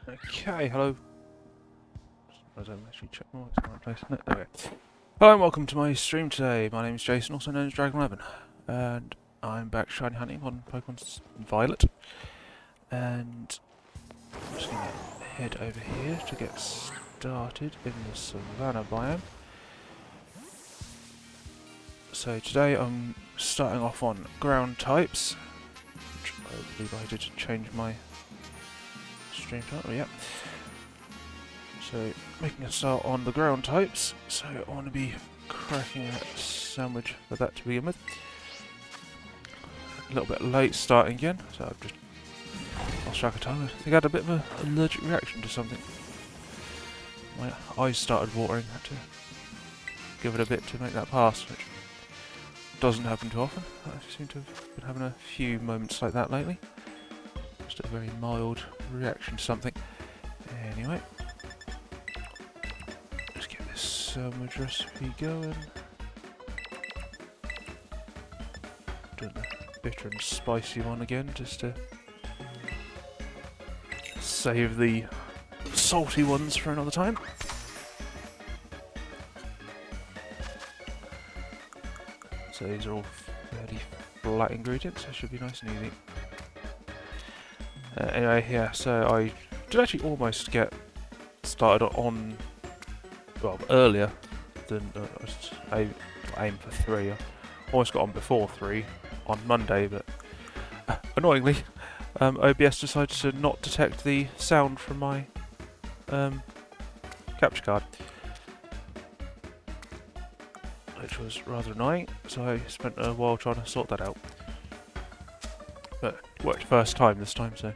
Okay, hello. I don't actually check my mic's in the right place. No, there we go. Hello and welcome to my stream today. My name is Jason, also known as Dragon11, and I'm back shiny hunting on Pokemon Violet. And I'm just going to head over here to get started in the Savannah biome. So today I'm starting off on ground types, which I believe I did change my stream title, yep. So, making a start on the ground types, so I want to be cracking a sandwich for that to begin with. A little bit late starting again, so I've just lost track of time. I think I had a bit of an allergic reaction to something. My eyes started watering, had to give it a bit to make that pass, which doesn't happen too often. I seem to have been having a few moments like that lately. Just a very mild reaction to something. Anyway. Sandwich recipe going. Doing the bitter and spicy one again, just to save the salty ones for another time. So these are all fairly flat ingredients, so it should be nice and easy. Anyway, yeah, so I did actually almost get started on well, earlier than I aimed for 3. I almost got on before 3 on Monday, but annoyingly, OBS decided to not detect the sound from my capture card, which was rather annoying, so I spent a while trying to sort that out. But it worked first time this time, so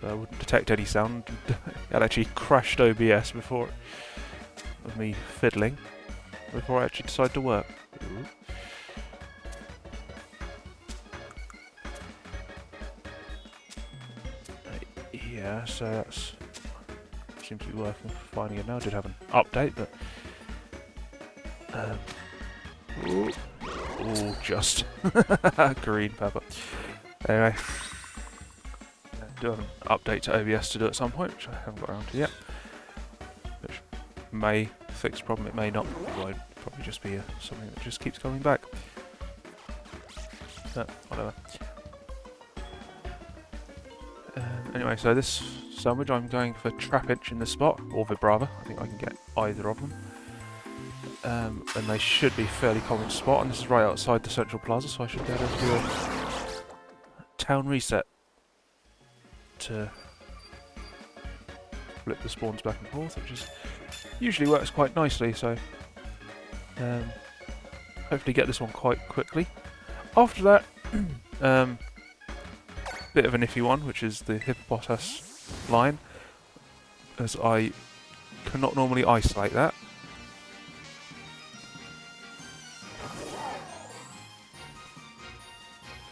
I wouldn't detect any sound. It actually crashed OBS before of me fiddling before I actually decided to work. Ooh. Yeah, so that's seems to be working fine again now. I did have an update, but ooh, just green pepper. Anyway. Do have an update to OBS to do at some point, which I haven't got around to yet. Which may fix the problem, it may not. It won't. Probably just be something that just keeps coming back. But whatever. Anyway, so this sandwich I'm going for Trapinch in this spot, or Vibrava. I think I can get either of them. And they should be fairly common spot, and this is right outside the Central Plaza, so I should be able to do a town reset to flip the spawns back and forth, which usually works quite nicely, so hopefully get this one quite quickly. After that, bit of an iffy one, which is the Hippopotas line, as I cannot normally isolate that.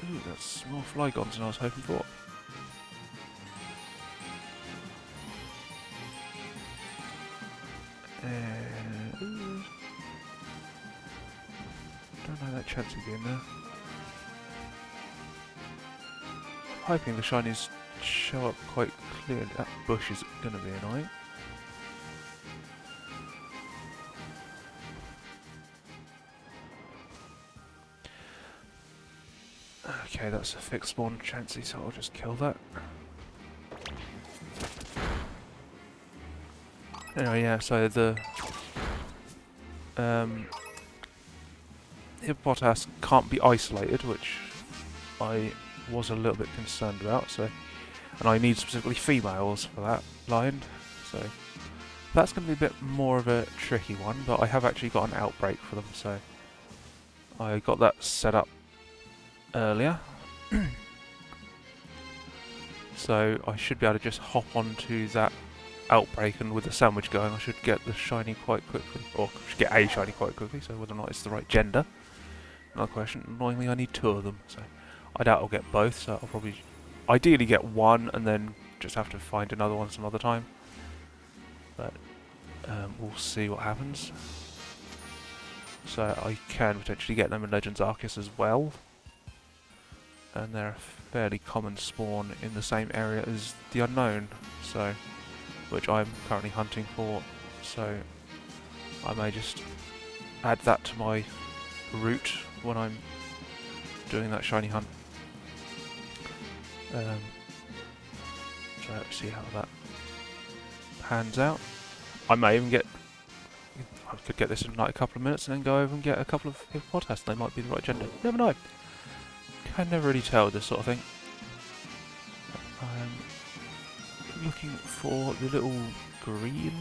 Ooh, that's more Flygons than I was hoping for. Don't know that chance of being there. I'm hoping the shinies show up quite clearly. That bush is going to be annoying. Okay, that's a fixed spawn chancey, so I'll just kill that. Anyway, yeah, so the Hippopotas can't be isolated, which I was a little bit concerned about, so, and I need specifically females for that line, so that's going to be a bit more of a tricky one, but I have actually got an outbreak for them, so I got that set up earlier. So I should be able to just hop onto that outbreak, and with the sandwich going I should get the shiny quite quickly, or should get a shiny quite quickly, so whether or not it's the right gender, another question. Annoyingly I need 2 of them, so I doubt I'll get both, so I'll probably ideally get one and then just have to find another one some other time, but we'll see what happens. So I can potentially get them in Legends Arceus as well, and they're a fairly common spawn in the same area as the unknown, so which I'm currently hunting for, so I may just add that to my route when I'm doing that shiny hunt. So let's see how that pans out. I may even get, I could get this in like a couple of minutes and then go over and get a couple of Hippopotas. They might be the right gender. Never know. Can never really tell with this sort of thing. I'm looking for the little green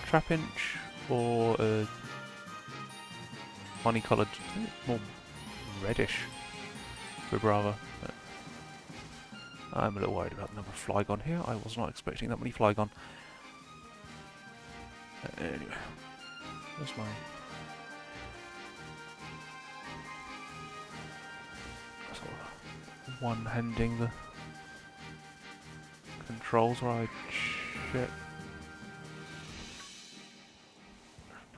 Trapinch or a money-coloured, more reddish Vibrava. I'm a little worried about the number of Flygon here. I was not expecting that many Flygon. Anyway, there's my sort of one-handing the controls where I check.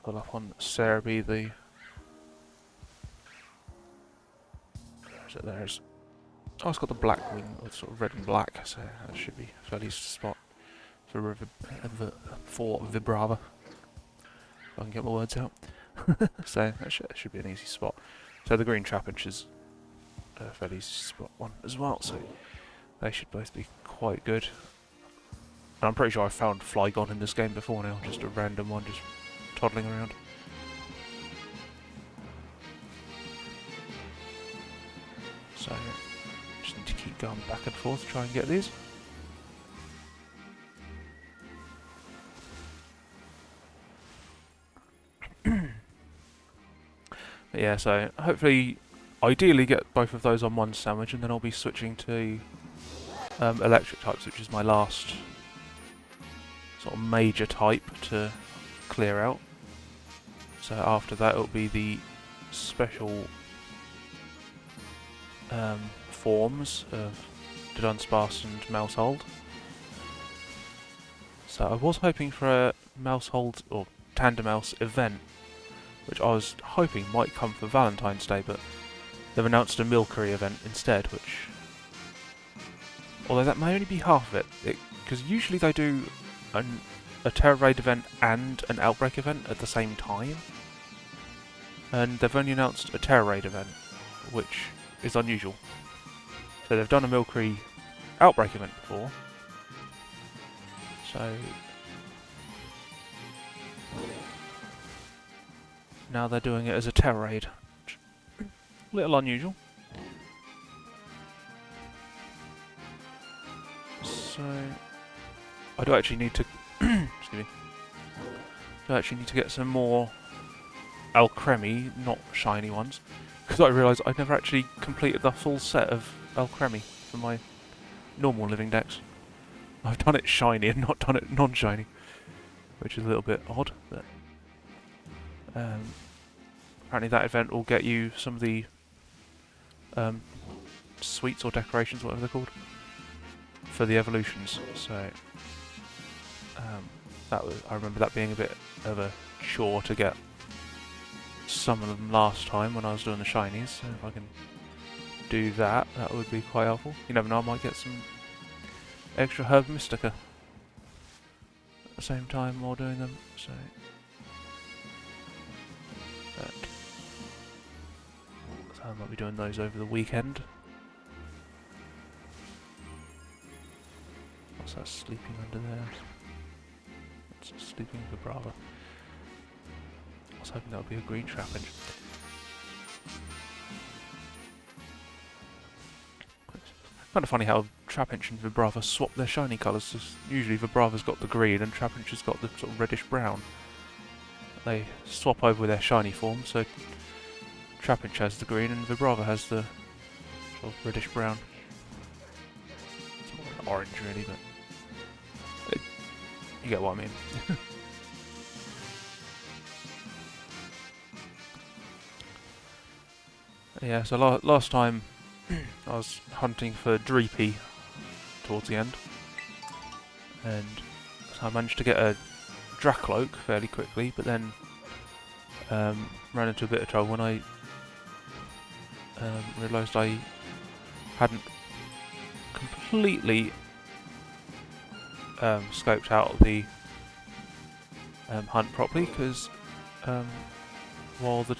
Pull up on Cerebi, the there's oh, it's got the black wing, it's sort of red and black, so that should be a fairly easy spot for Vibrava. If I can get my words out. So that should be an easy spot. So the green Trapinch is a fairly easy spot one as well, so they should both be quite good. And I'm pretty sure I've found Flygon in this game before now, just a random one just toddling around. So just need to keep going back and forth to try and get these. But yeah, so hopefully, ideally get both of those on one sandwich, and then I'll be switching to electric types, which is my last sort of major type to clear out. So after that it'll be the special forms of Dunsparce and Mousehold. So I was hoping for a Mousehold or Tandemaus event, which I was hoping might come for Valentine's Day, but they've announced a Milcery event instead, which, although that may only be half of it, because usually they do a Terra Raid event and an Outbreak event at the same time, and they've only announced a Terra Raid event, which is unusual. So they've done a Milcery Outbreak event before, so now they're doing it as a Terra Raid. A little unusual. So I do actually need to excuse me. I actually need to get some more Alcremie, not shiny ones, because I realised I've never actually completed the full set of Alcremie for my normal living decks. I've done it shiny and not done it non-shiny, which is a little bit odd, but apparently that event will get you some of the sweets or decorations, whatever they're called, for the evolutions. So I remember that being a bit of a chore to get some of them last time when I was doing the shinies. So if I can do that, that would be quite helpful. You never know, I might get some extra Herb Mystica at the same time while doing them. So I might be doing those over the weekend. What's that sleeping under there? It's a sleeping Vibrava. I was hoping that would be a green Trapinch. Kind of funny how Trapinch and Vibrava swap their shiny colours. Usually Vibrava's got the green and Trapinch has got the sort of reddish brown. They swap over with their shiny form, so Trapinch has the green and Vibrava has the sort of reddish brown. It's more an orange really, but you get what I mean. Yeah, so last time I was hunting for Dreepy towards the end, and so I managed to get a Dracloak fairly quickly, but then ran into a bit of trouble when I realised I hadn't completely scoped out the hunt properly, because while the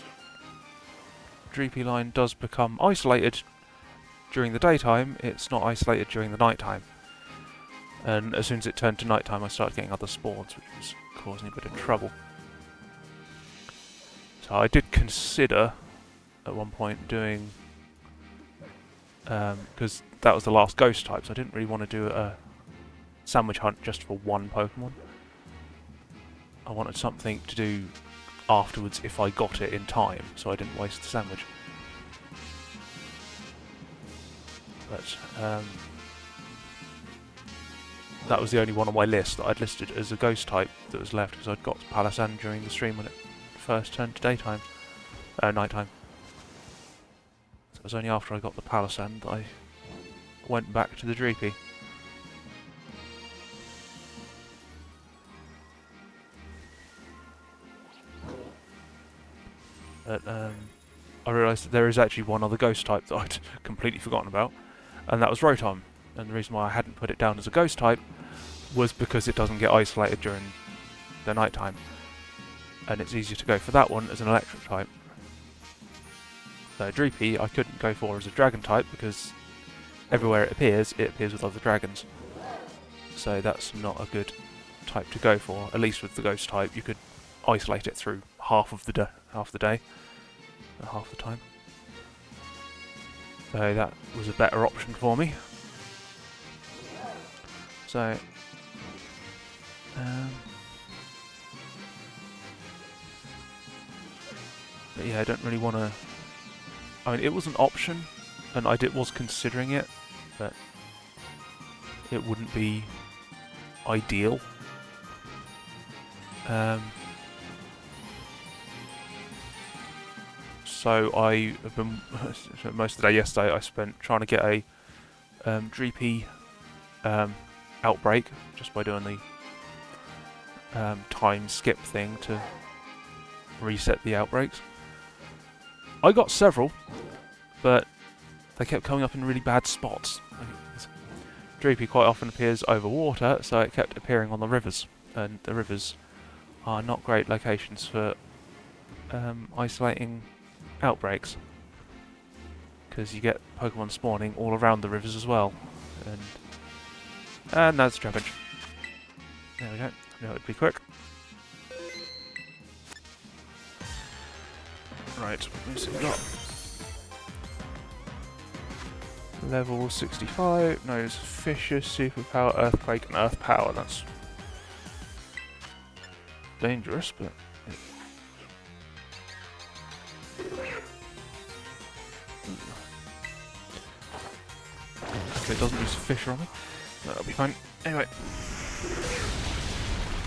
Dreepy line does become isolated during the daytime, it's not isolated during the nighttime. And as soon as it turned to nighttime, I started getting other spawns, which was causing a bit of trouble. So I did consider at one point doing, because that was the last ghost type, so I didn't really want to do a sandwich hunt just for one Pokemon. I wanted something to do afterwards if I got it in time, so I didn't waste the sandwich. But that was the only one on my list that I'd listed as a ghost type that was left, because I'd got Palossand during the stream when it first turned to daytime, nighttime. So it was only after I got the Palossand that I went back to the Dreepy. But I realised that there is actually one other ghost type that I'd completely forgotten about, and that was Rotom. And the reason why I hadn't put it down as a ghost type was because it doesn't get isolated during the night time, and it's easier to go for that one as an electric type. So Dreepy I couldn't go for as a dragon type, because everywhere it appears with other dragons. So that's not a good type to go for. At least with the ghost type, you could isolate it through half the day, half the time. So that was a better option for me. So but yeah, I don't really want to. I mean, it was an option, and was considering it, but it wouldn't be ideal. So I have been most of the day yesterday I spent trying to get a Dreepy outbreak, just by doing the time skip thing to reset the outbreaks. I got several, but they kept coming up in really bad spots. Dreepy quite often appears over water, so it kept appearing on the rivers, and the rivers are not great locations for isolating outbreaks, because you get Pokemon spawning all around the rivers as well. And that's Trapinch. There we go. Knew it would be quick. Right, what's it got? Level 65, knows Fisher, Superpower, Earthquake, and Earth Power. That's dangerous, but it doesn't use Fisher on me. That'll be fine. Anyway,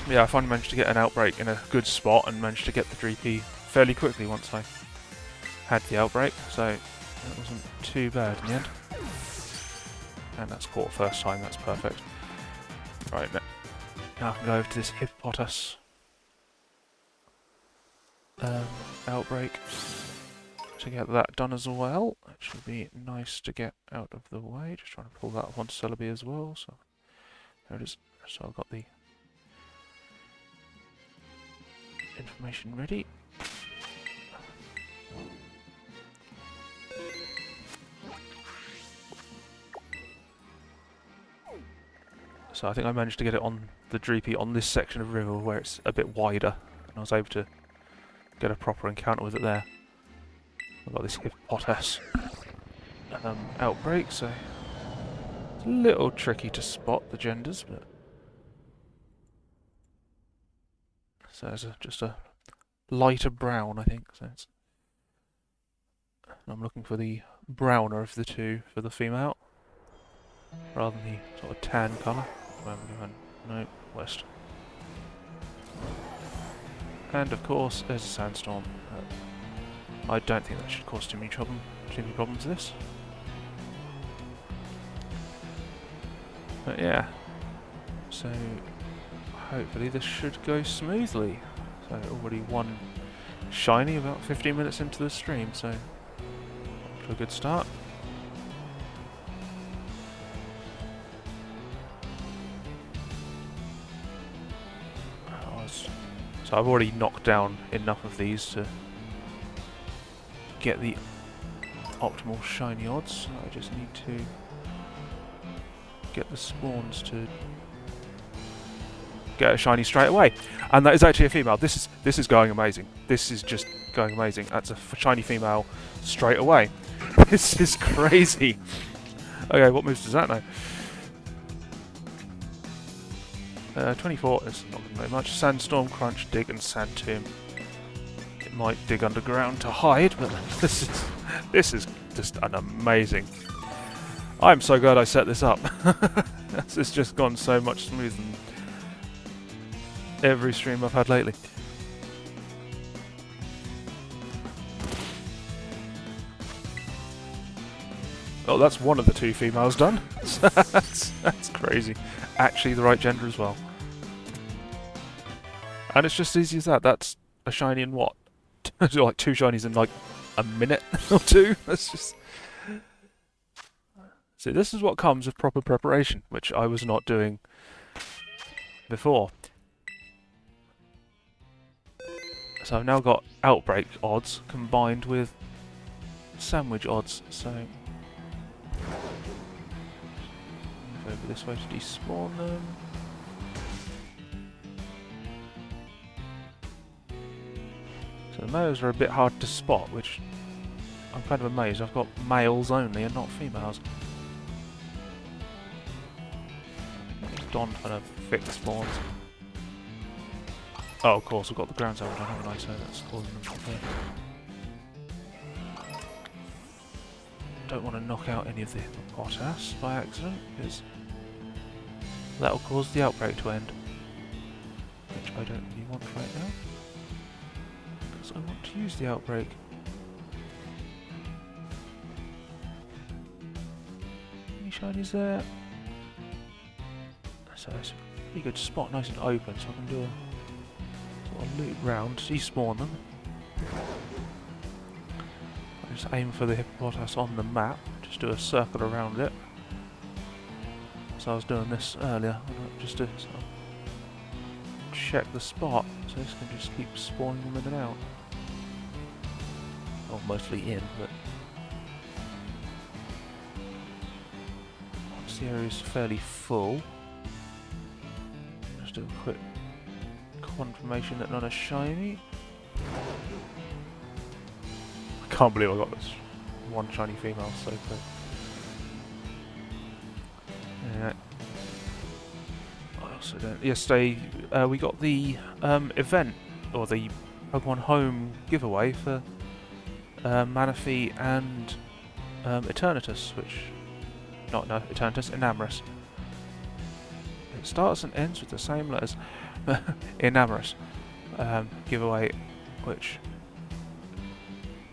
yeah, I finally managed to get an outbreak in a good spot and managed to get the Dreepy fairly quickly once I had the outbreak, so that wasn't too bad in the end. And that's caught first time, that's perfect. Right, now I can go over to this Hippopotas outbreak to get that done as well. It should be nice to get out of the way. Just trying to pull that up onto Celebi as well. So there it is. So I've got the information ready. So I think I managed to get it on the Dreepy on this section of river where it's a bit wider, and I was able to get a proper encounter with it there. I've got this Hippopotas outbreak, so it's a little tricky to spot the genders, but so there's just a lighter brown, I think. So it's, I'm looking for the browner of the two for the female, rather than the sort of tan colour. No, west. And of course, there's a sandstorm. I don't think that should cause too many problems this. But yeah, so hopefully this should go smoothly. So already one shiny about 15 minutes into the stream, so to a good start. So I've already knocked down enough of these to get the optimal shiny odds. I just need to get the spawns to get a shiny straight away. And that is actually a female. This is going amazing. This is just going amazing. That's a shiny female straight away. This is crazy. Okay, what moves does that know? 24 is not going to know much. Sandstorm, Crunch, Dig, and Sand Tomb. It might dig underground to hide, but this is just an amazing. I'm so glad I set this up. This has just gone so much smoother than every stream I've had lately. Oh, that's one of the two females done. that's crazy. Actually the right gender as well. And it's just as easy as that. That's a shiny in what? Like 2 shinies in like a minute or 2. That's just... See, this is what comes with proper preparation, which I was not doing before. So I've now got outbreak odds combined with sandwich odds, so move over this way to despawn them. So the males are a bit hard to spot, which I'm kind of amazed. I've got males only and not females. Don trying to fix spawns. Oh, of course, I've got the ground salmon on, haven't I? So that's causing them to fail. Don't want to knock out any of the Hippopotas by accident, because that will cause the outbreak to end. Which I don't really want right now. Because I want to use the outbreak. Any shinies there? So it's a pretty good spot, nice and open, so I can do a sort of loop round, despawn them. I just aim for the Hippopotas on the map, just do a circle around it. So I was doing this earlier, just to sort of check the spot, so this can just keep spawning them in and out. Well, mostly in, but once the area is fairly full, just do a quick confirmation that none are shiny. I can't believe I got this one shiny female so quick. Yeah. I also don't. Yesterday we got the event, or the Pokemon Home giveaway for Manaphy and Eternatus, which... no, Eternatus, Enamorous. It starts and ends with the same letters. Enamorous giveaway, which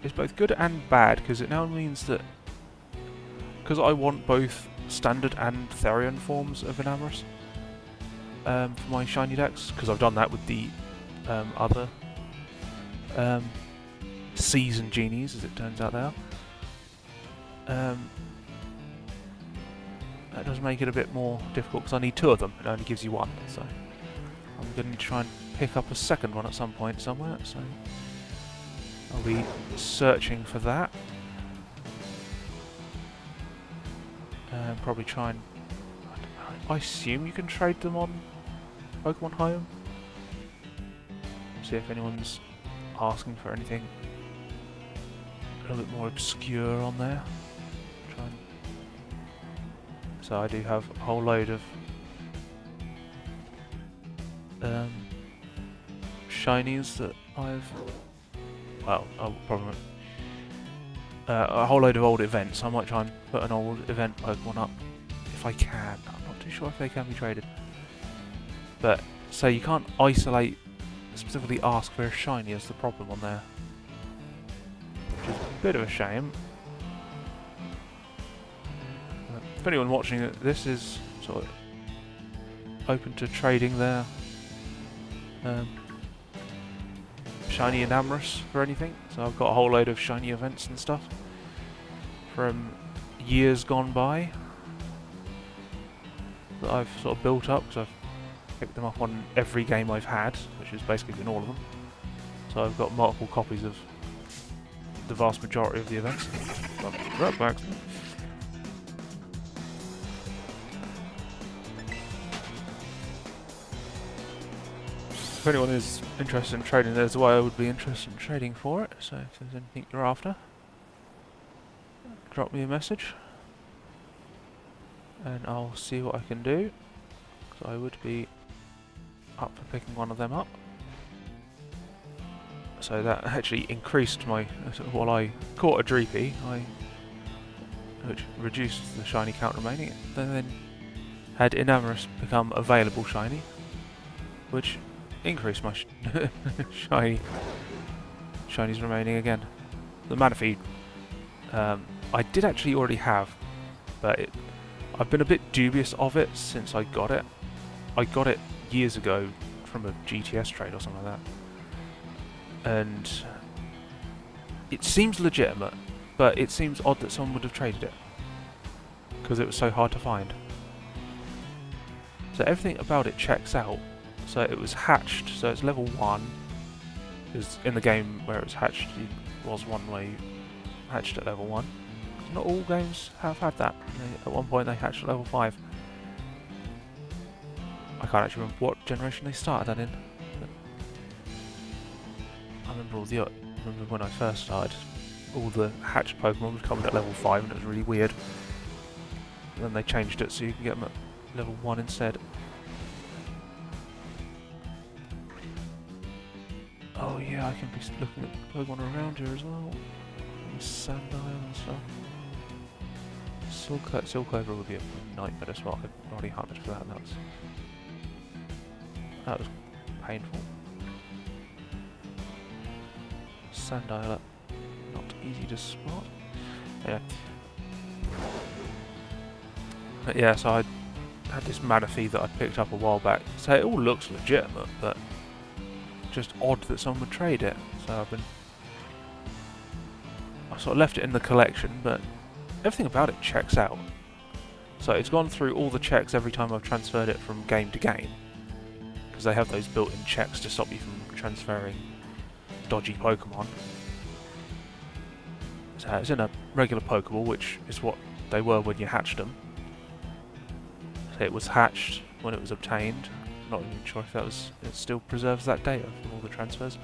is both good and bad, because it now means that, because I want both standard and Therian forms of Enamorous for my shiny decks, because I've done that with the other seasoned genies, as it turns out they are. That does make it a bit more difficult, because I need 2 of them, it only gives you 1, so I'm going to try and pick up a second one at some point somewhere, so I'll be searching for that. Probably try and... I assume you can trade them on Pokemon Home. See if anyone's asking for anything a little bit more obscure on there. Try and... So I do have a whole load of shinies that I've... well, I'll probably... a whole load of old events. I might try and put an old event Pokemon up if I can. I'm not too sure if they can be traded. But, so you can't isolate, specifically ask for a shiny as the problem on there. Which is a bit of a shame. If anyone watching it, this is sort of open to trading their shiny Enamorous for anything. So I've got a whole load of shiny events and stuff. from years gone by that I've sort of built up, because I've picked them up on every game I've had, which has basically been all of them. So I've got multiple copies of the vast majority of the events. If anyone is interested in trading, there's why I would be interested in trading for it. So if there's anything you're after, drop me a message and I'll see what I can do, because I would be up for picking one of them up. So that actually increased my, while I caught a Dreepy, which reduced the shiny count remaining, then had Enamorous become available shiny, which increased my shinies remaining again. The Manaphy, I did actually already have, but I've been a bit dubious of it since I got it. I got it years ago from a GTS trade or something like that. And it seems legitimate, but it seems odd that someone would have traded it, because it was so hard to find. So everything about it checks out. So it was hatched, so it's level 1, because in the game where it was hatched, it was one way you hatched at level 1. Not all games have had that. At one point they hatched at level 5. I can't actually remember what generation they started that in. I remember remember when I first started, all the hatched Pokemon would come in at level 5, and it was really weird. And then they changed it so you can get them at level 1 instead. Oh yeah, I can be looking at Pokemon around here as well. Sandile and stuff. Silcover would be a nightmare to spot. I could already hunted for that, and that was painful. Sandile, not easy to spot. Yeah. But yeah, so I had this Manaphy that I picked up a while back. So it all looks legitimate, but just odd that someone would trade it. So I sort of left it in the collection, but everything about it checks out. So it's gone through all the checks every time I've transferred it from game to game, because they have those built-in checks to stop you from transferring dodgy Pokemon. So it's in a regular Pokeball, which is what they were when you hatched them. So it was hatched when it was obtained. Not even sure if it still preserves that data from all the transfers.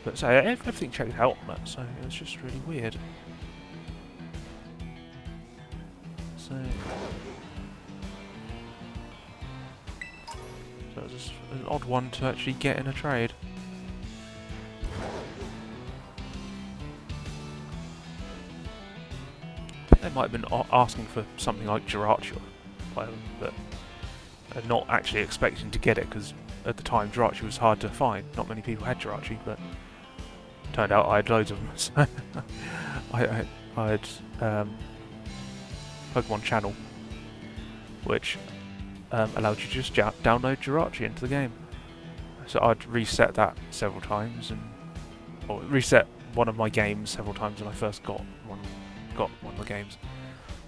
But so everything checked out on that, so it was just really weird. So it was just an odd one to actually get in a trade. They might have been asking for something like Jirachi, but not actually expecting to get it, because at the time Jirachi was hard to find. Not many people had Jirachi, but turned out I had loads of them. So I had Pokemon Channel, which allowed you to just download Jirachi into the game. So I'd reset that several times, or reset one of my games several times when I first got one of the games,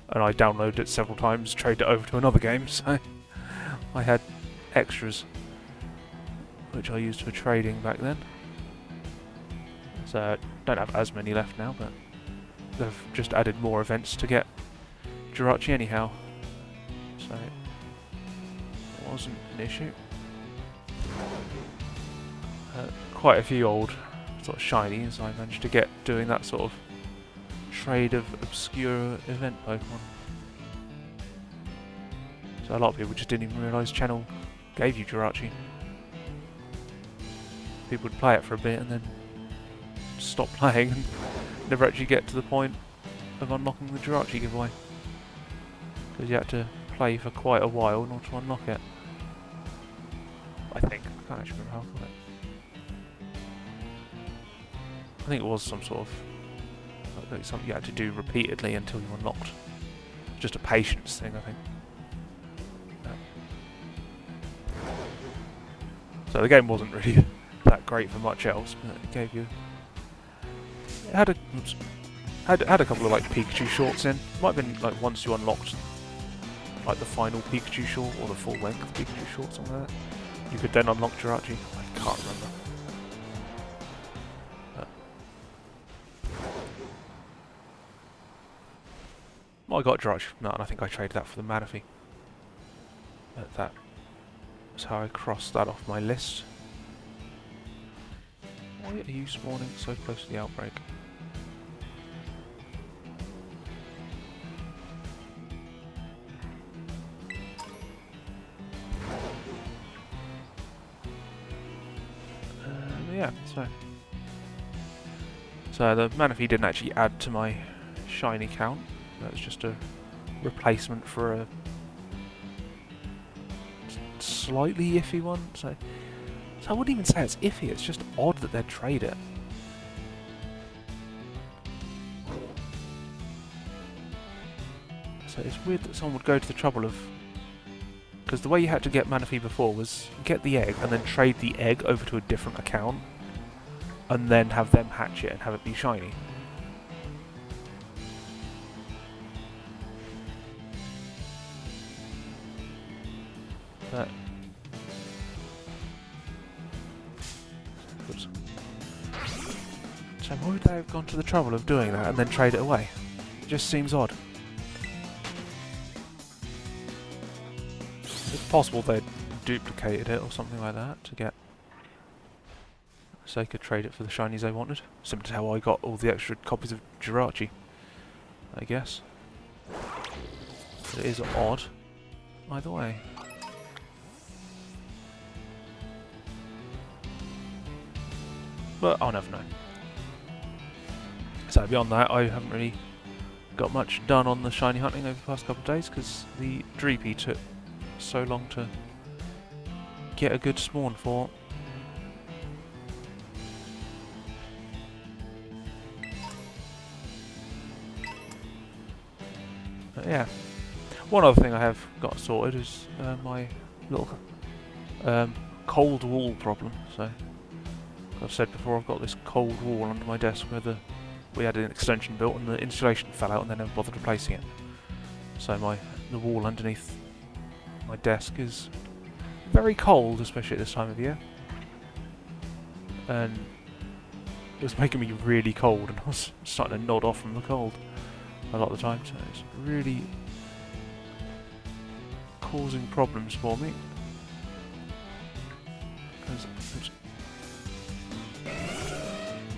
and I downloaded it several times, traded it over to another game. So I had extras which I used for trading back then. So I don't have as many left now, but they've just added more events to get Jirachi anyhow, so it wasn't an issue. Quite a few old sort of shinies I managed to get doing that sort of trade of obscure event Pokemon. So a lot of people just didn't even realise Channel gave you Jirachi. People would play it for a bit and then stop playing and never actually get to the point of unlocking the Jirachi giveaway, because you had to play for quite a while in order to unlock it. I think. I can't actually remember how I got it. I think it was some sort of like something you had to do repeatedly until you unlocked. Just a patience thing, I think. So the game wasn't really that great for much else, but it gave you... It had a Had a couple of like Pikachu shorts in. Might have been like once you unlocked like the final Pikachu short or the full length Pikachu short, something like that. You could then unlock Jirachi. I can't remember. Well, I got Jirachi from that, and I think I traded that for the Manaphy. But that was how I crossed that off my list. Why are you spawning so close to the outbreak? Yeah, so the Manaphy didn't actually add to my shiny count. That was just a replacement for a slightly iffy one. So I wouldn't even say it's iffy. It's just odd that they'd trade it. So it's weird that someone would go to the trouble of... Because the way you had to get Manaphy before was get the egg and then trade the egg over to a different account and then have them hatch it and have it be shiny. But so why would they have gone to the trouble of doing that and then trade it away? It just seems odd. It's possible they'd duplicated it or something like that to get... so they could trade it for the shinies they wanted. Similar to how I got all the extra copies of Jirachi, I guess. But it is odd, either way. But I'll never know. So beyond that, I haven't really got much done on the shiny hunting over the past couple of days because the Dreepy took so long to get a good spawn for. But yeah, one other thing I have got sorted is my little cold wall problem. So, like I've said before, I've got this cold wall under my desk where we had an extension built and the insulation fell out and they never bothered replacing it. So the wall underneath my desk is very cold, especially at this time of year. And it was making me really cold and I was starting to nod off from the cold a lot of the time, so it's really causing problems for me.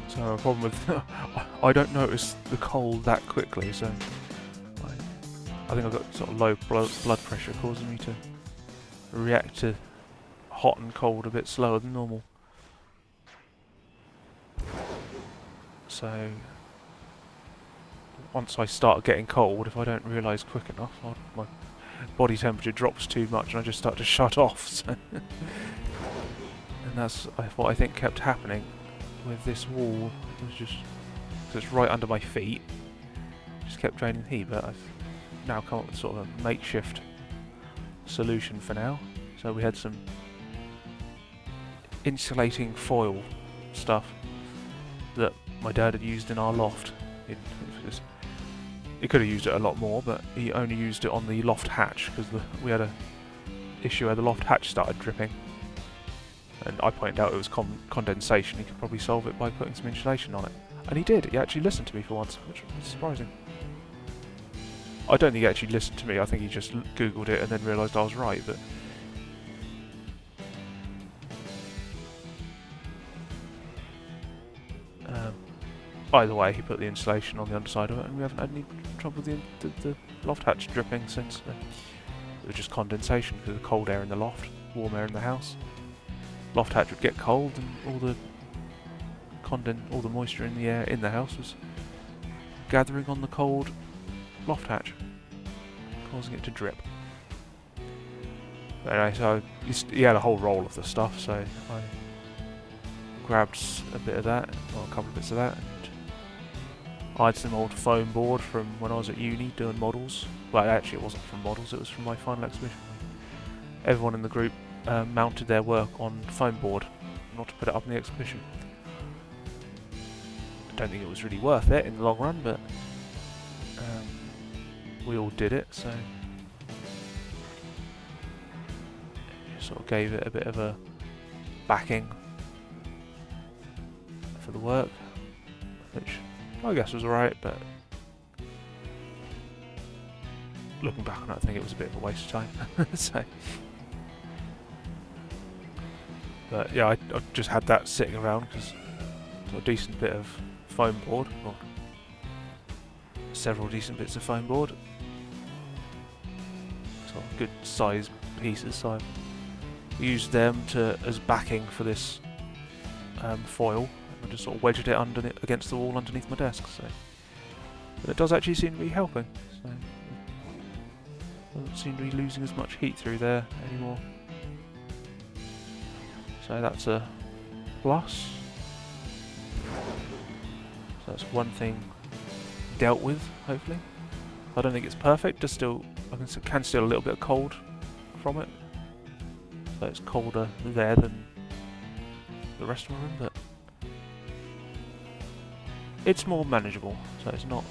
So a problem with I don't notice the cold that quickly, so I think I've got sort of low blood pressure causing me to react to hot and cold a bit slower than normal. So once I start getting cold, if I don't realise quick enough, my body temperature drops too much and I just start to shut off. So and that's what I think kept happening with this wall. It was just, cause it's right under my feet, just kept draining heat, but I've now come up with sort of a makeshift solution for now. So we had some insulating foil stuff that my dad had used in our loft. He could have used it a lot more, but he only used it on the loft hatch because we had a issue where the loft hatch started dripping. And I pointed out it was condensation. He could probably solve it by putting some insulation on it. And he did. He actually listened to me for once, which was surprising. I don't think he actually listened to me. I think he just Googled it and then realised I was right, but... either way, he put the insulation on the underside of it and we haven't had any trouble with the loft hatch dripping since. It was just condensation because of the cold air in the loft, warm air in the house. Loft hatch would get cold and all the moisture in the air in the house was gathering on the cold loft hatch, causing it to drip. But anyway, so he had a whole roll of the stuff, so I grabbed a bit of that, or a couple of bits of that, and I had some old foam board from when I was at uni doing models. Well, actually it wasn't from models, it was from my final exhibition. Everyone in the group mounted their work on foam board, not to put it up in the exhibition. don't think it was really worth it in the long run, but we all did it, so sort of gave it a bit of a backing for the work, which I guess was alright, but looking back on it, I think it was a bit of a waste of time. So, but yeah, I just had that sitting around because it's got a decent bit of foam board, or several decent bits of foam board, so good size pieces. So I used them as backing for this foil. I just sort of wedged it against the wall underneath my desk. So, but it does actually seem to be helping. So. Doesn't seem to be losing as much heat through there anymore. So that's a plus. So that's one thing dealt with, hopefully. I don't think it's perfect, just still, I can still a little bit of cold from it. So it's colder there than the rest of my room, but it's more manageable, so it's not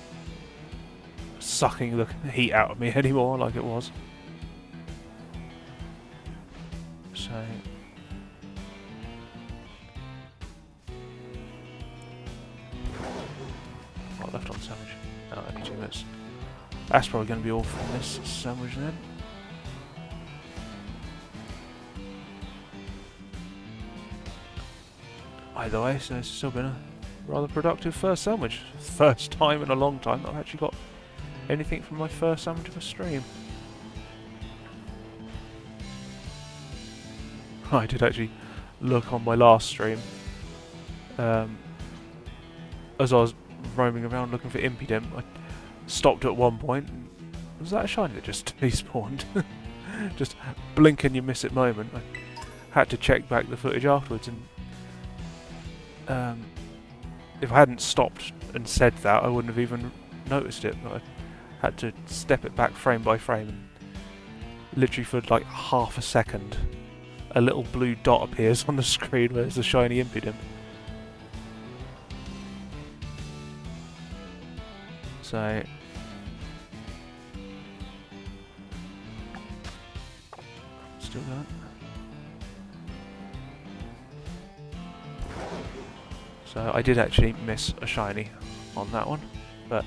sucking the heat out of me anymore like it was. So what left on sandwich? Oh, only 2 minutes. That's probably going to be all from this sandwich then. Either way, so it's still been a rather productive first sandwich. First time in a long time that I've actually got anything from my first sandwich of a stream. I did actually look on my last stream as I was roaming around looking for Impidimp. I stopped at one point. And was that a shiny that just despawned? Just blink and you miss it moment. I had to check back the footage afterwards, and if I hadn't stopped and said that, I wouldn't have even noticed it. But I had to step it back frame by frame, and literally for like half a second a little blue dot appears on the screen where it's a shiny Impidimp. So still going. So I did actually miss a shiny on that one, but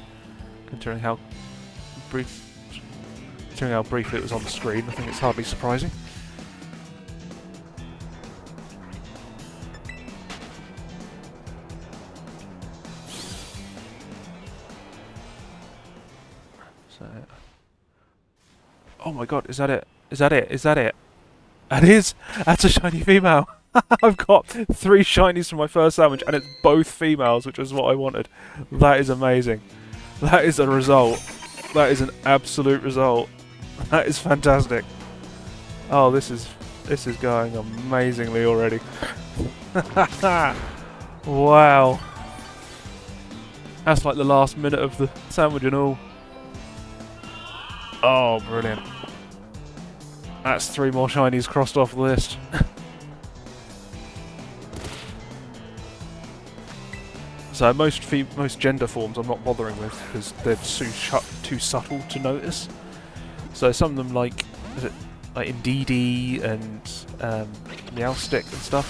considering how briefly it was on the screen, I think it's hardly surprising. So, oh my god, is that it? Is that it? Is that it? That is! That's a shiny female! I've got 3 shinies from my first sandwich, and it's both females, which is what I wanted. That is amazing. That is a result. That is an absolute result. That is fantastic. Oh, this is going amazingly already. Wow. That's like the last minute of the sandwich and all. Oh, brilliant. That's 3 more shinies crossed off the list. So most gender forms I'm not bothering with because they're too subtle to notice. So some of them, like Indeedee and Meowstick and stuff,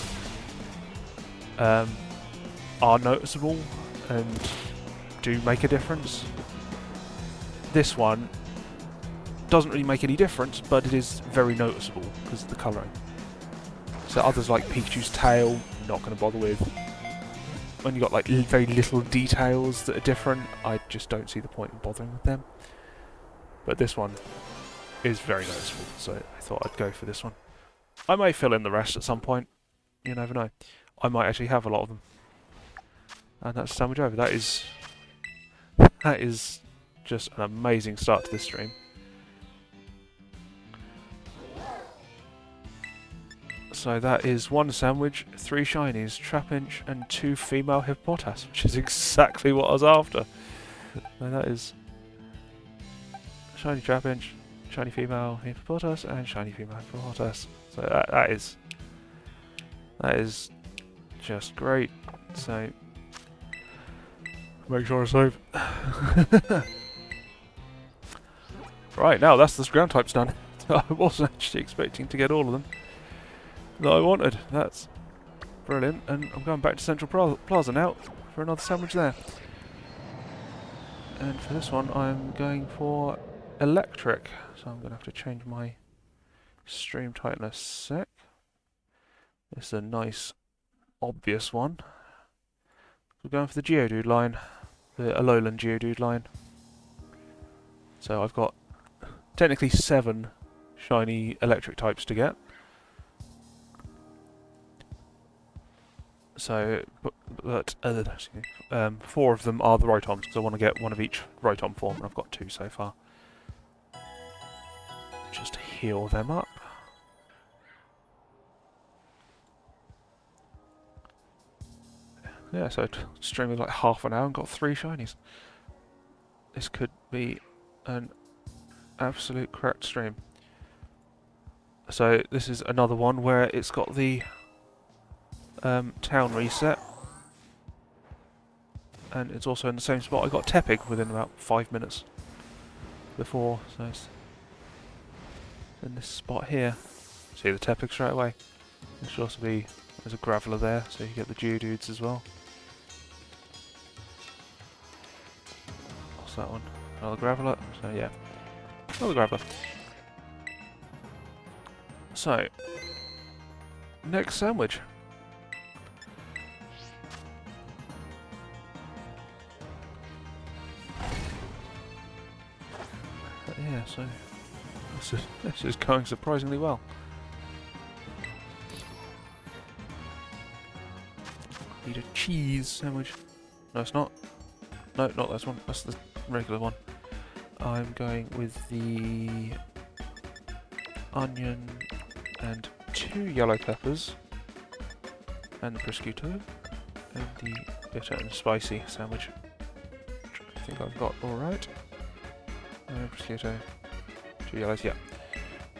are noticeable and do make a difference. This one doesn't really make any difference, but it is very noticeable because of the colouring. So others like Pikachu's tail, not going to bother with. When you've got like very little details that are different, I just don't see the point in bothering with them. But this one is very noticeable, so I thought I'd go for this one. I may fill in the rest at some point, you never know. I might actually have a lot of them. And that's sandwich over. That is just an amazing start to this stream. So that is 1 sandwich, 3 shinies, Trapinch, and 2 female Hippopotas, which is exactly what I was after. So that is shiny Trapinch, shiny female Hippopotas, and shiny female Hippopotas. So that is just great. So Make sure I save. Right, now that's the ground types done. I wasn't actually expecting to get all of them that I wanted. That's brilliant. And I'm going back to Central Plaza now for another sandwich there. And for this one, I'm going for electric. So I'm going to have to change my stream title in a sec. This is a nice, obvious one. We're going for the Geodude line, the Alolan Geodude line. So I've got technically 7 shiny electric types to get. So, but 4 of them are the Rotoms, because I want to get one of each Rotom form, and I've got 2 so far. Just to heal them up. Yeah, so streaming like half an hour and got 3 shinies. This could be an absolute cracked stream. So this is another one where it's got the town reset, and it's also in the same spot. I got Tepig within about 5 minutes before, so it's in this spot here. See the Tepig straight away. There should also be, there's a Graveler there, so you get the Geodudes as well. What's that one? Another Graveler, so yeah, another Graveler. So, next sandwich. Yeah, so this is going surprisingly well. Need a cheese sandwich. No, it's not. No, not this one. That's the regular one. I'm going with the onion and 2 yellow peppers and the prosciutto and the bitter and spicy sandwich. Which I think I've got alright. Prosciutto, 2 yellows, yeah.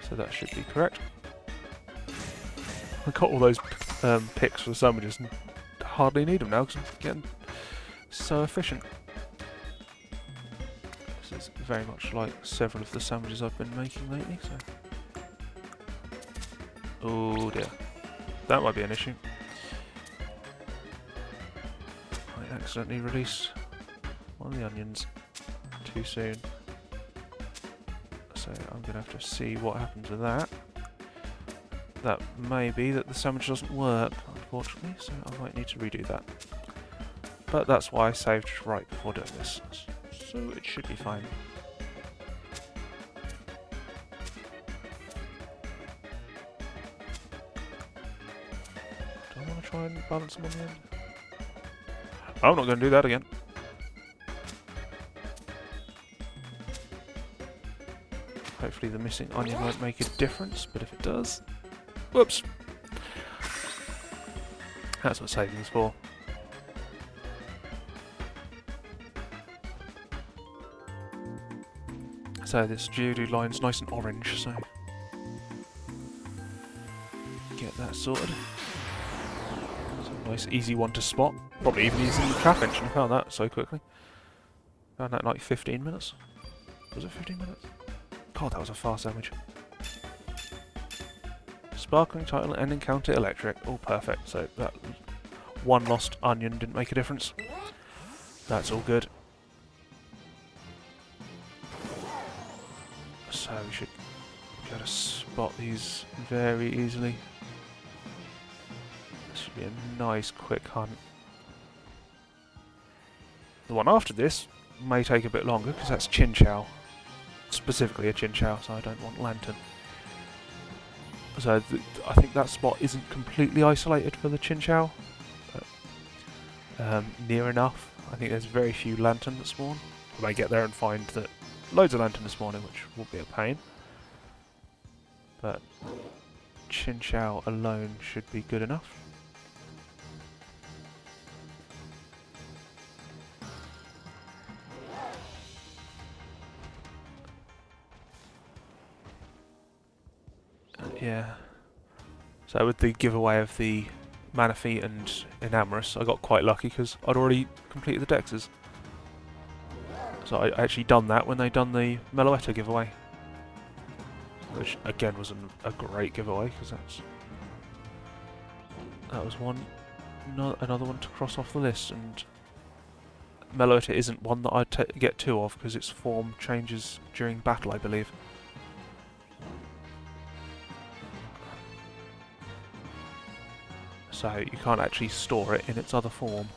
So that should be correct. I got all those picks for the sandwiches and hardly need them now because I'm getting so efficient. This is very much like several of the sandwiches I've been making lately, so... Oh dear. That might be an issue. I accidentally released one of the onions too soon. So I'm going to have to see what happens with that. That may be that the sandwich doesn't work, unfortunately, so I might need to redo that. But that's why I saved right before doing this, so it should be fine. Do I want to try and balance them on the end? I'm not going to do that again. Hopefully the missing onion won't make a difference, but if it does... Whoops! That's what saving's for. So this Geodude line's nice and orange, so... get that sorted. It's a nice easy one to spot. Probably even easier than the trap engine. I found that so quickly. Found that in like 15 minutes. Was it 15 minutes? God, that was a fast sandwich. Sparkling title and encounter electric. All perfect. So that one lost onion didn't make a difference. That's all good. So we should be able to spot these very easily. This should be a nice quick hunt. The one after this may take a bit longer because that's Chinchou. Specifically a Chinchou, so I don't want Lanturn. So I think that spot isn't completely isolated for the Chinchou, but near enough. I think there's very few Lanturn that spawn. I may get there and find that loads of Lanturn this morning, which will be a pain. But Chinchou alone should be good enough. Yeah. So with the giveaway of the Manaphy and Enamorous, I got quite lucky because I'd already completed the Dexes. So I actually done that when they done the Meloetta giveaway, which again was a great giveaway because that was another one to cross off the list. And Meloetta isn't one that I'd get two of because its form changes during battle, I believe. So you can't actually store it in its other form.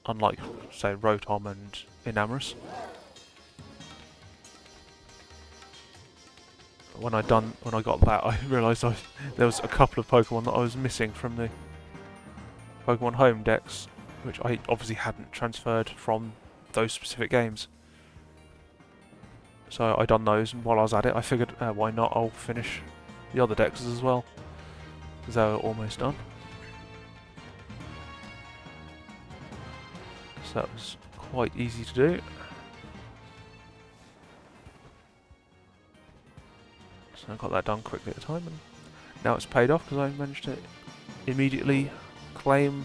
Unlike, say, Rotom and Enamorus. When I got that, I realised there was a couple of Pokemon that I was missing from the Pokemon Home decks, which I obviously hadn't transferred from those specific games. So I done those, and while I was at it, I figured, why not? I'll finish the other decks as well, because they were almost done. So that was quite easy to do. So I got that done quickly at a time, and now it's paid off because I managed to immediately claim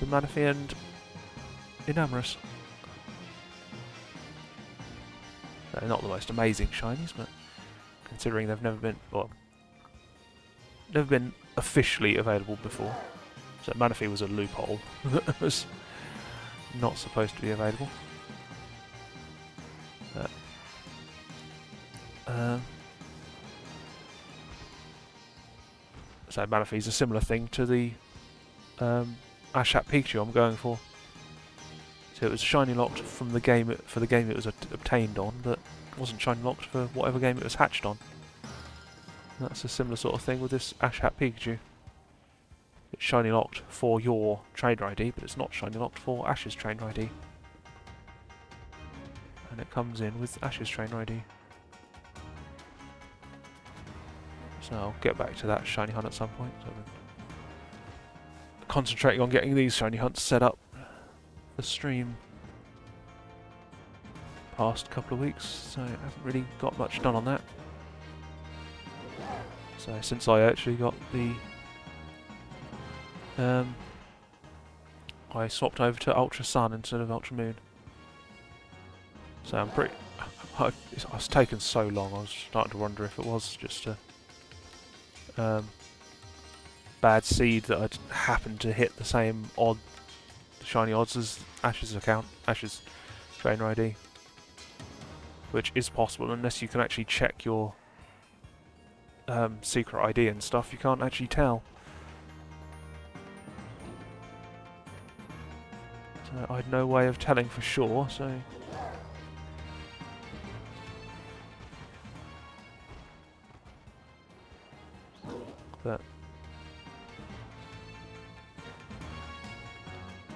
the Manaphy and Enamorus. They're not the most amazing shinies, but considering they've never been officially available before. So Manaphy was a loophole that was not supposed to be available. But, so Manaphy is a similar thing to the Ashap Pikachu I'm going for. So it was shiny locked from the game for the game it was obtained on, but it wasn't shiny locked for whatever game it was hatched on. And that's a similar sort of thing with this Ashap Pikachu. It's shiny locked for your trainer ID, but it's not shiny locked for Ash's trainer ID. And it comes in with Ash's trainer ID. So I'll get back to that shiny hunt at some point. So I've been concentrating on getting these shiny hunts set up for stream past couple of weeks, so I haven't really got much done on that. So since I actually got the I swapped over to Ultra Sun instead of Ultra Moon. So I'm pretty... I was taking so long, I was starting to wonder if it was just a bad seed that I'd happened to hit the same shiny odds as Ash's account, Ash's trainer ID. Which is possible, unless you can actually check your secret ID and stuff, you can't actually tell. So I had no way of telling for sure, so... But...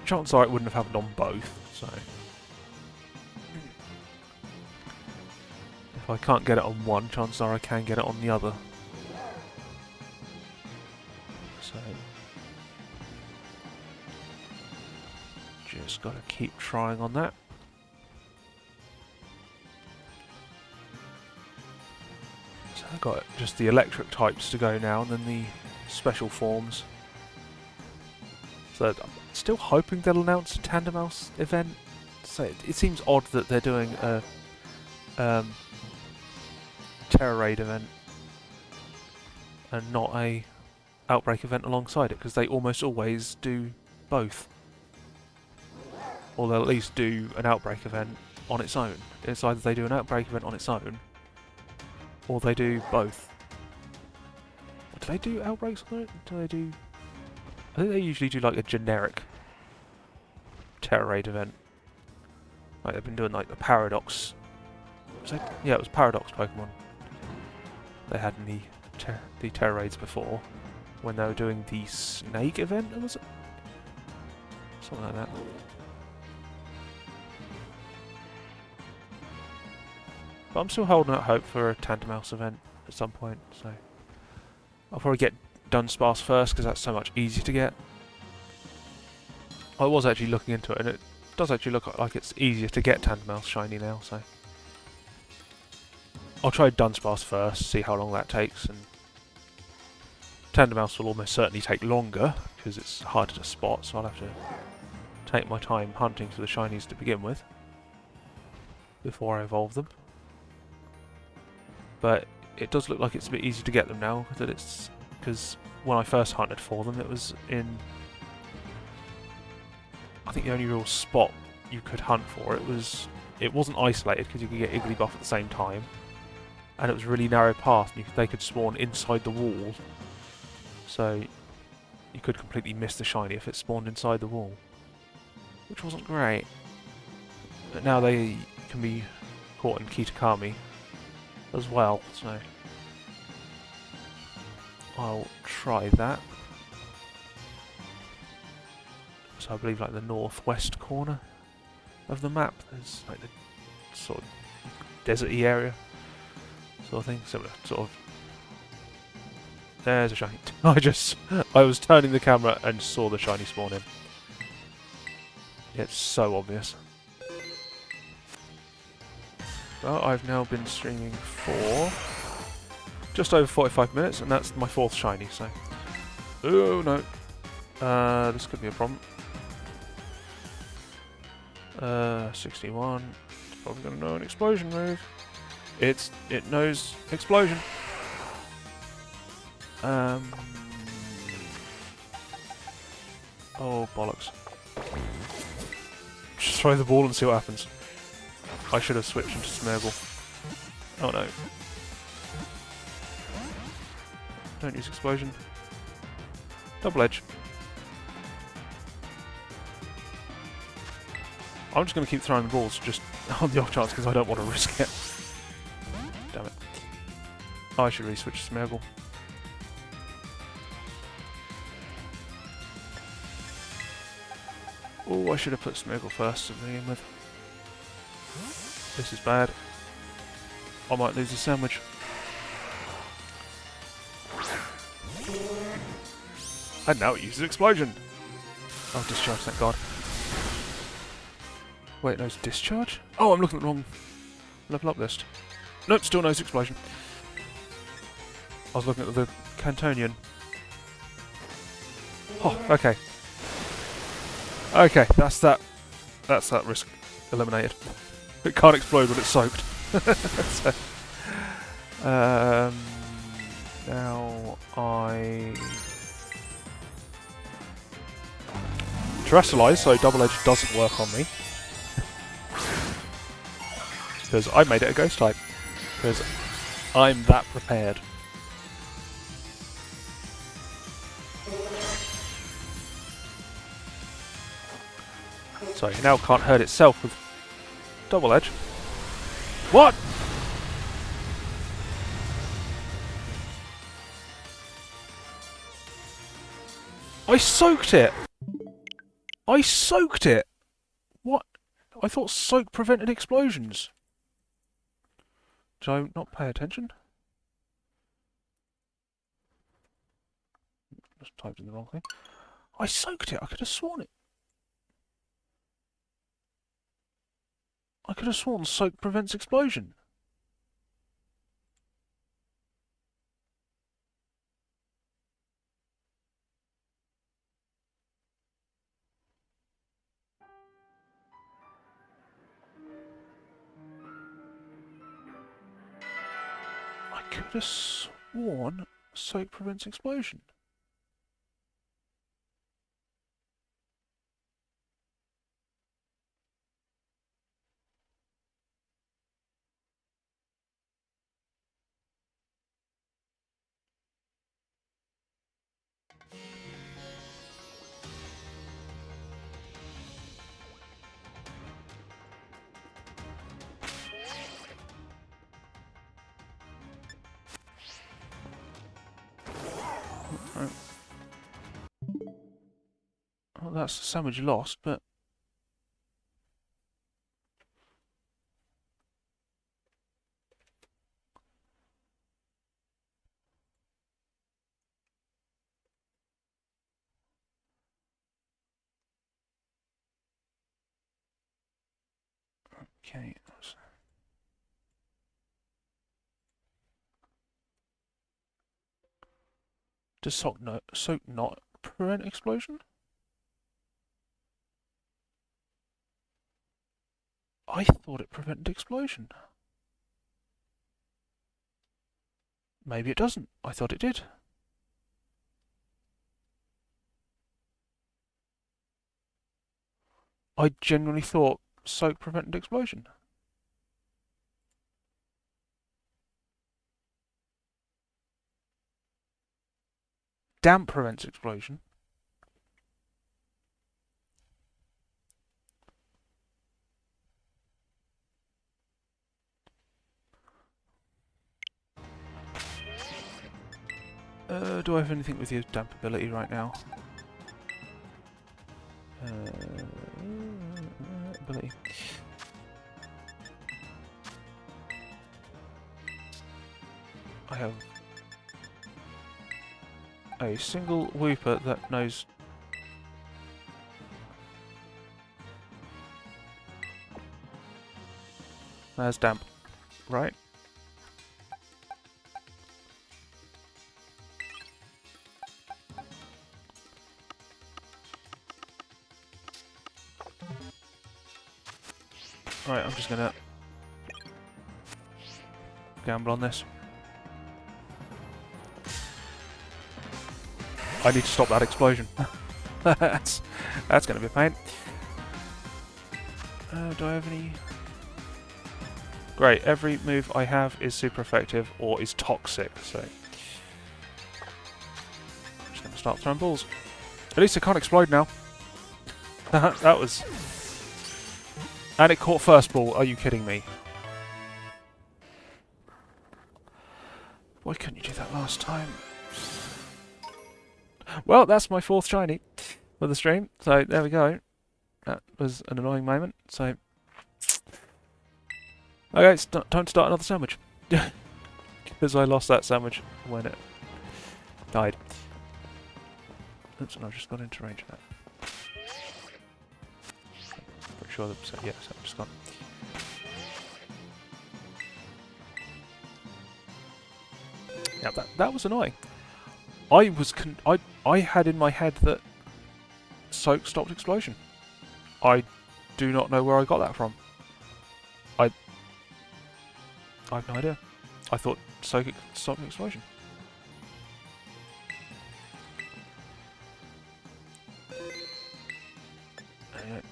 chances are it wouldn't have happened on both, so... If I can't get it on one, chances are I can get it on the other. So... just gotta keep trying on that. So I've got just the electric types to go now, and then the special forms. So I'm still hoping they'll announce a Tandemaus event. So it seems odd that they're doing a Terra Raid event and not a Outbreak event alongside it, because they almost always do both. Or they'll at least do an Outbreak event on its own. It's either they do an Outbreak event on its own, or they do both. Do they do Outbreaks on it? Do they do... I think they usually do like a generic Terra Raid event. Like they've been doing like the Paradox... yeah, it was Paradox Pokemon they had in the Terra Raids before, when they were doing the Snake event, or was it? Something like that. But I'm still holding out hope for a Tandemaus event at some point, so... I'll probably get Dunsparce first, because that's so much easier to get. I was actually looking into it, and it does actually look like it's easier to get Tandemaus shiny now, so... I'll try Dunsparce first, see how long that takes, and... Tandemaus will almost certainly take longer, because it's harder to spot, so I'll have to take my time hunting for the shinies to begin with, before I evolve them. But it does look like it's a bit easier to get them now, because when I first hunted for them, it was in... I think the only real spot you could hunt for it wasn't isolated because you could get Igglybuff at the same time, and it was a really narrow path. And they could spawn inside the wall, so you could completely miss the shiny if it spawned inside the wall, which wasn't great. But now they can be caught in Kitakami as well, so I'll try that. So I believe like the northwest corner of the map, there's like the sort of deserty area sort of thing, similar sort of. There's a shiny. I was turning the camera and saw the shiny spawn in. It's so obvious. Well, I've now been streaming for just over 45 minutes, and that's my 4th shiny, so... Oh, no. This could be a problem. 61. It's probably going to know an explosion move. It knows explosion. Oh, bollocks. Just throw the ball and see what happens. I should have switched into Smeargle. Oh no. Don't use explosion. Double edge. I'm just going to keep throwing the balls just on the off chance because I don't want to risk it. Damn it. I should re-switch to Smeargle. Oh, I should have put Smeargle first to begin with. This is bad. I might lose the sandwich. And now it uses explosion! Oh, discharge, thank God. Wait, no, it's discharge? Oh, I'm looking at the wrong level up list. Nope, still knows explosion. I was looking at the Cantonian. Oh, okay. Okay, that's that risk eliminated. It can't explode when it's soaked. So, now I terrestrialise, so double edge doesn't work on me because I made it a ghost type. Because I'm that prepared. So it now can't hurt itself with double edge. What? I soaked it! I soaked it! What? I thought soak prevented explosions. Did I not pay attention? Just typed in the wrong thing. I soaked it! I could have sworn it. I could have sworn soak prevents explosion. I could have sworn soak prevents explosion. Right. Well, that's the sandwich lost, but... Okay. Does soak not prevent explosion? I thought it prevented explosion. Maybe it doesn't. I thought it did. I genuinely thought soak prevented explosion. Damp prevents explosion. Do I have anything with your damp ability right now? Ability. I have a single Wooper that knows. There's damp, right? Right, I'm just gonna gamble on this. I need to stop that explosion. that's gonna be a pain. Do I have any? Great, every move I have is super effective or is toxic, so I'm just gonna start throwing balls. At least it can't explode now. That was. And it caught first ball. Are you kidding me? Why couldn't you do that last time? Well, that's my 4th shiny for the stream. So there we go. That was an annoying moment. So okay, it's time to start another sandwich. Because I lost that sandwich when it died. Oops, and I've just got into range of that. Pretty sure that, so, yes, I've just gone. Yeah, that was annoying. I had in my head that soak stopped explosion. I do not know where I got that from. I have no idea. I thought soak stopped an explosion. Anyway.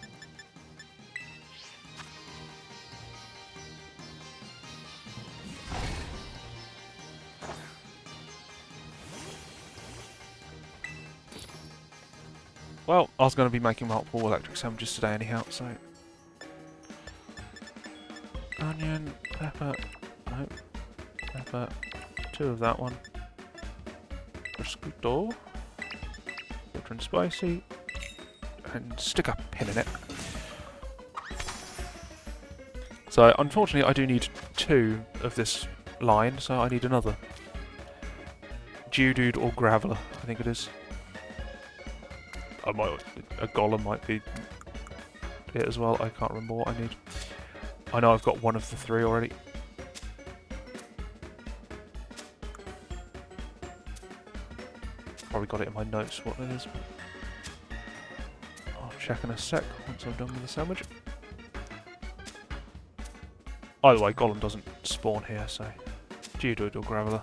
Well, I was going to be making multiple electric sandwiches today anyhow, so... Onion, pepper, no, pepper, 2 of that one. Prosciutto, bitter and spicy, and stick a pin in it. So, unfortunately, I do need 2 of this line, so I need another. Geodude or Graveler, I think it is. A Golem might be it as well. I can't remember what I need. I know I've got one of the 3 already. Probably got it in my notes what it is. I'll check in a sec once I'm done with the sandwich. Either way, Golem doesn't spawn here, so Geodude or Graveler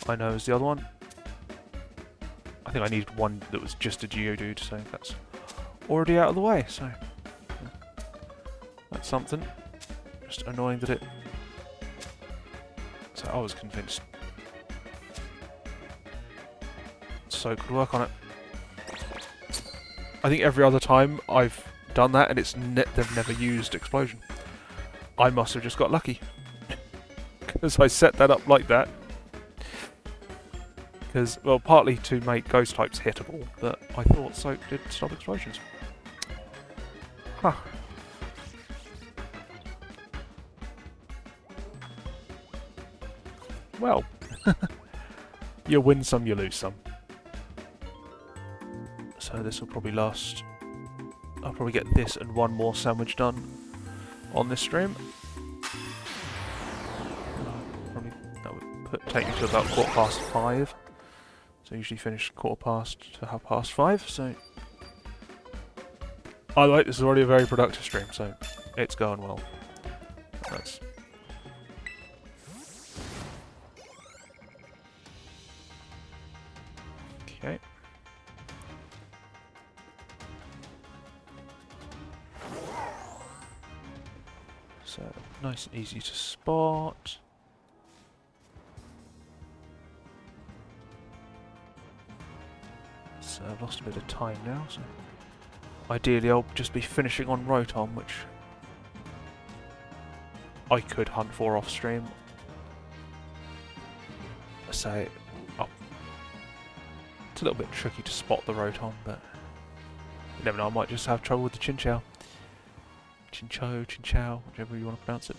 I know is the other one. I think I needed one that was just a Geodude, so that's already out of the way, so yeah. That's something. Just annoying that it... So I was convinced so could work on it. I think every other time I've done that and they've never used explosion. I must have just got lucky. Because I set that up like that. Because, well, partly to make ghost types hittable, but I thought soak did stop explosions. Huh. Well, you win some, you lose some. So this will probably last... I'll probably get this and one more sandwich done on this stream. Probably that would take me to about 5:15. So I usually finish 5:15 to 5:30, so... Either way, this is already a very productive stream, so it's going well. That's okay. So nice and easy to spot. So I've lost a bit of time now, so ideally I'll just be finishing on Rotom, which I could hunt for off stream. So it's a little bit tricky to spot the Rotom, but you never know, I might just have trouble with the Chinchou. Chinchou, whichever you want to pronounce it.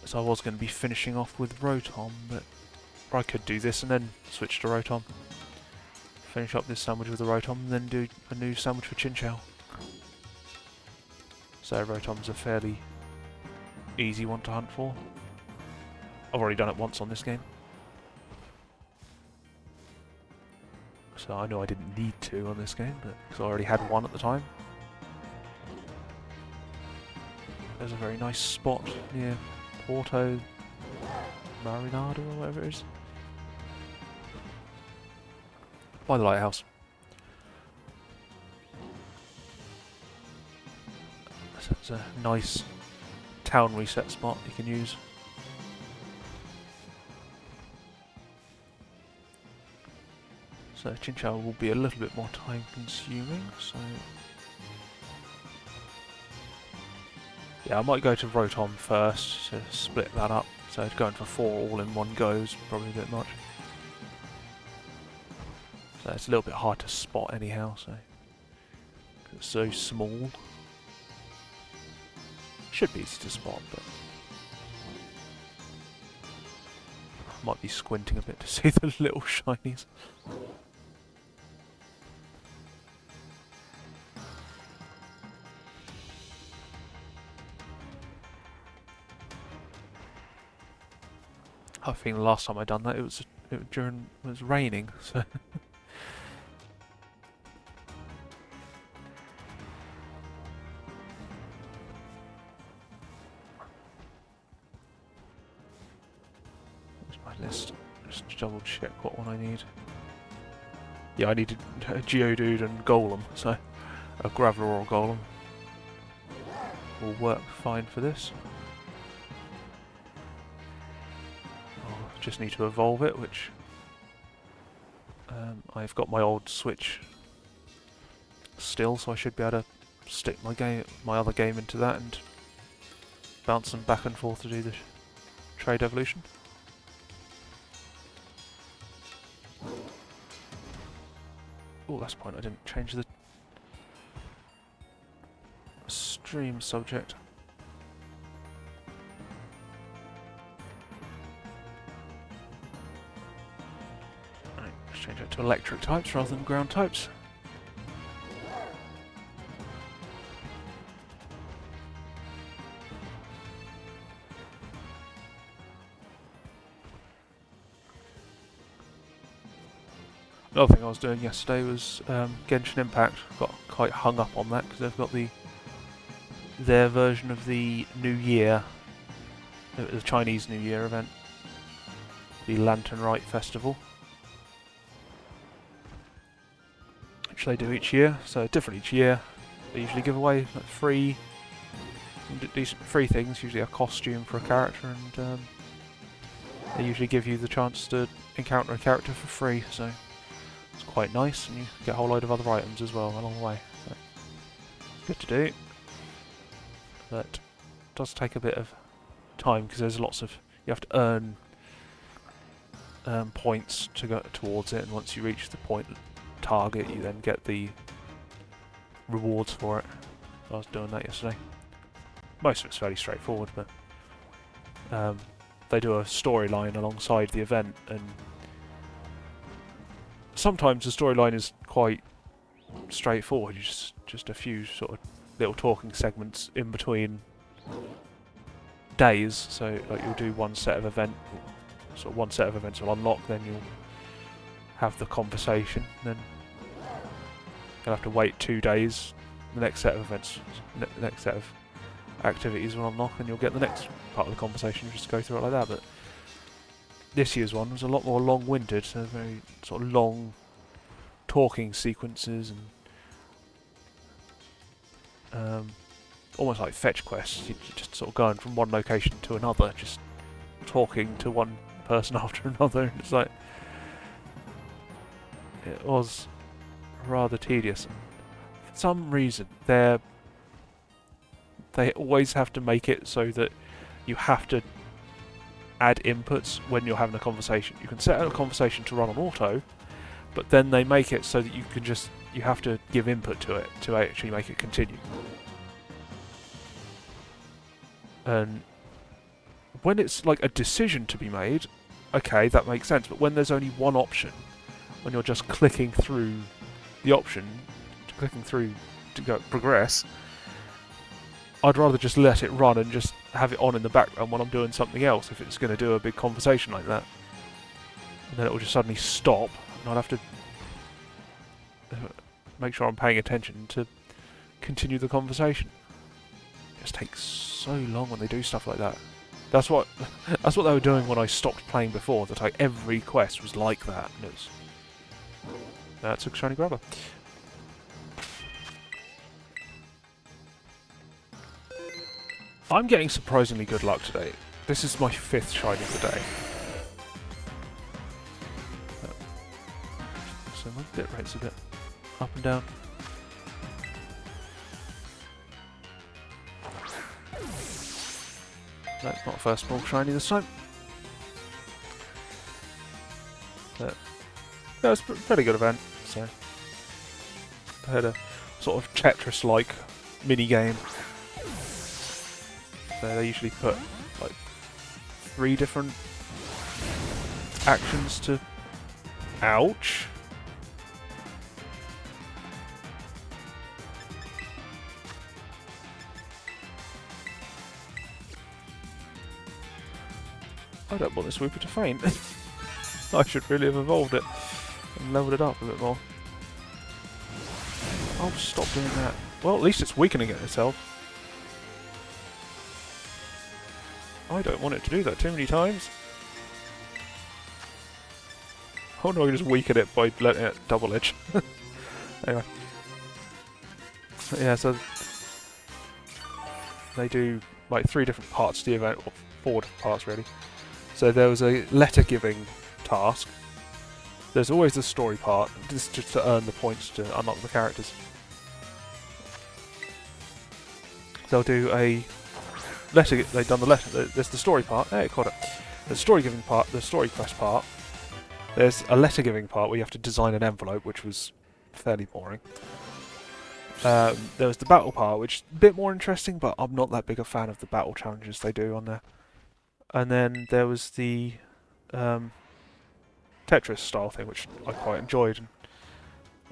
So I was going to be finishing off with Rotom, but I could do this and then switch to Rotom. Finish up this sandwich with the Rotom and then do a new sandwich for Chinchou. So Rotom's a fairly easy one to hunt for. I've already done it once on this game. So I know I didn't need to on this game, but because I already had one at the time. There's a very nice spot near Porto Marinado or whatever it is. By the lighthouse. So it's a nice town reset spot you can use. So Chinchou will be a little bit more time consuming, so yeah, I might go to Rotom first to split that up. So going for 4 all in one go is probably a bit much. So it's a little bit hard to spot anyhow, so it's so small. Should be easy to spot, but I might be squinting a bit to see the little shinies. I think the last time I done that, it was raining, so. Where's my list? Just double check what one I need. Yeah, I needed a Geodude and Golem, so a Graveler or Golem will work fine for this. Just need to evolve it, which I've got my old Switch still, so I should be able to stick my other game into that and bounce them back and forth to do the trade evolution. Oh, that's the point, I didn't change the stream subject. Change it to electric types rather than ground types. Another thing I was doing yesterday was Genshin Impact. Got quite hung up on that because they've got their version of the New Year, the Chinese New Year event, the Lanturn Festival. Which they do each year, so different each year. They usually give away like decent free things, usually a costume for a character, and they usually give you the chance to encounter a character for free, so it's quite nice, and you get a whole load of other items as well along the way. So it's good to do, but it does take a bit of time because there's lots of, you have to earn points to go towards it, and once you reach the point target, you then get the rewards for it. I was doing that yesterday. Most of it's fairly straightforward, but they do a storyline alongside the event, and sometimes the storyline is quite straightforward. You just a few sort of little talking segments in between days. So like you'll do one set of events will unlock, then you'll have the conversation, then you'll have to wait 2 days the next set of events, next set of activities will unlock, and you'll get the next part of the conversation. Just go through it like that. But this year's one was a lot more long-winded, so very sort of long talking sequences and almost like fetch quests. You're just sort of going from one location to another, just talking to one person after another. And it's like, it was rather tedious. For some reason, they always have to make it so that you have to add inputs when you're having a conversation. You can set up a conversation to run on auto, but then they make it so that you have to give input to it to actually make it continue. And when it's like a decision to be made, okay, that makes sense. But when there's only one option, when you're just clicking through the option, clicking through to go progress, I'd rather just let it run and just have it on in the background when I'm doing something else if it's going to do a big conversation like that. And then it will just suddenly stop, and I'd have to make sure I'm paying attention to continue the conversation. It just takes so long when they do stuff like that. That's what they were doing when I stopped playing before. That like every quest was like that. And it was, took shiny grabber. I'm getting surprisingly good luck today. This is my 5th shiny of the day. So my bit rate's a bit up and down. That's not a first small shiny this time. But that was a pretty good event. So I had a sort of Tetris-like mini game. So they usually put like 3 different actions to. Ouch. I don't want this Wooper to faint. I should really have evolved it and leveled it up a bit more. Oh, stop doing that. Well, at least it's weakening it itself. I don't want it to do that too many times. Oh no, I can just weaken it by letting it double edge. Anyway. Yeah, so they do like 3 different parts to the event, or 4 different parts really. So there was a letter-giving task. There's always the story part, just to earn the points to unlock the characters. They'll do a letter. They've done the letter. There's the story part. Hey, caught it. The story-giving part, the story quest part. There's a letter-giving part where you have to design an envelope, which was fairly boring. There was the battle part, which is a bit more interesting, but I'm not that big a fan of the battle challenges they do on there. And then there was the Tetris style thing, which I quite enjoyed.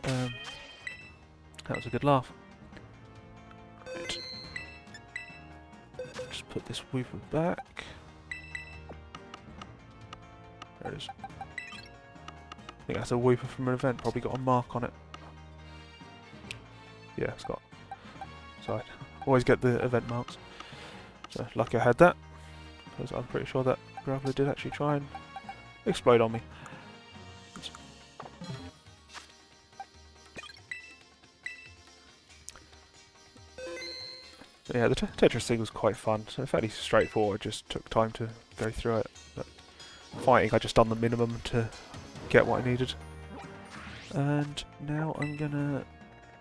And, that was a good laugh. Right. Just put this Wooper back. There it is. I think that's a Wooper from an event, probably got a mark on it. Yeah, it's got. So I always get the event marks. So lucky I had that, because I'm pretty sure that Graveler did actually try and explode on me. So yeah, the Tetris thing was quite fun. So fairly straightforward, just took time to go through it. But fighting, I just done the minimum to get what I needed. And now I'm gonna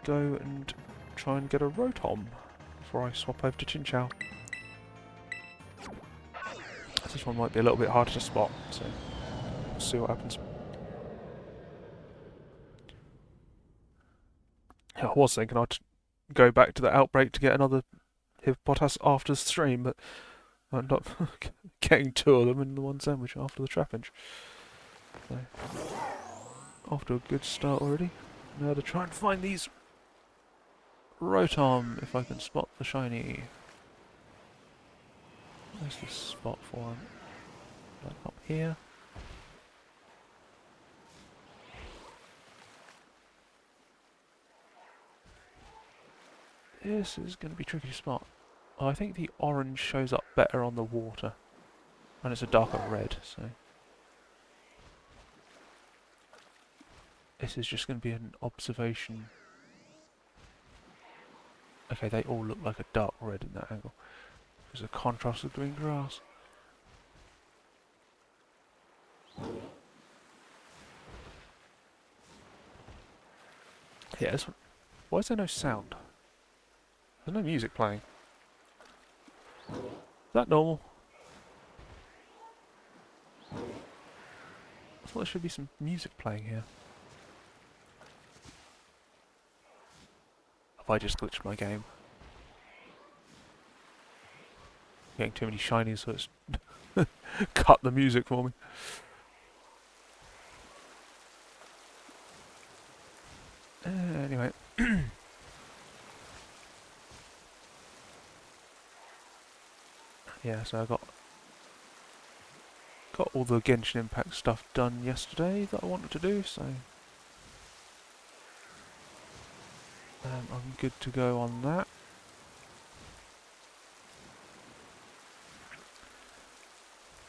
go and try and get a Rotom before I swap over to Chinchou. This one might be a little bit harder to spot, so we'll see what happens. I was thinking I'd go back to the outbreak to get another Hippopotas after the stream, but I ended up getting 2 of them in the one sandwich after the trappage. So, off to a good start already. Now to try and find these Rotom, if I can spot the shiny. Where's the spot for him? Like up here. This is going to be tricky to spot. Oh, I think the orange shows up better on the water. And it's a darker red, so... This is just going to be an observation. Okay, they all look like a dark red in that angle. There's a contrast with green grass. Yeah, why is there no sound? There's no music playing. Is that normal? I thought there should be some music playing here. Have I just glitched my game? Getting too many shinies, so it's cut the music for me. Anyway. Yeah, so I got all the Genshin Impact stuff done yesterday that I wanted to do, so I'm good to go on that.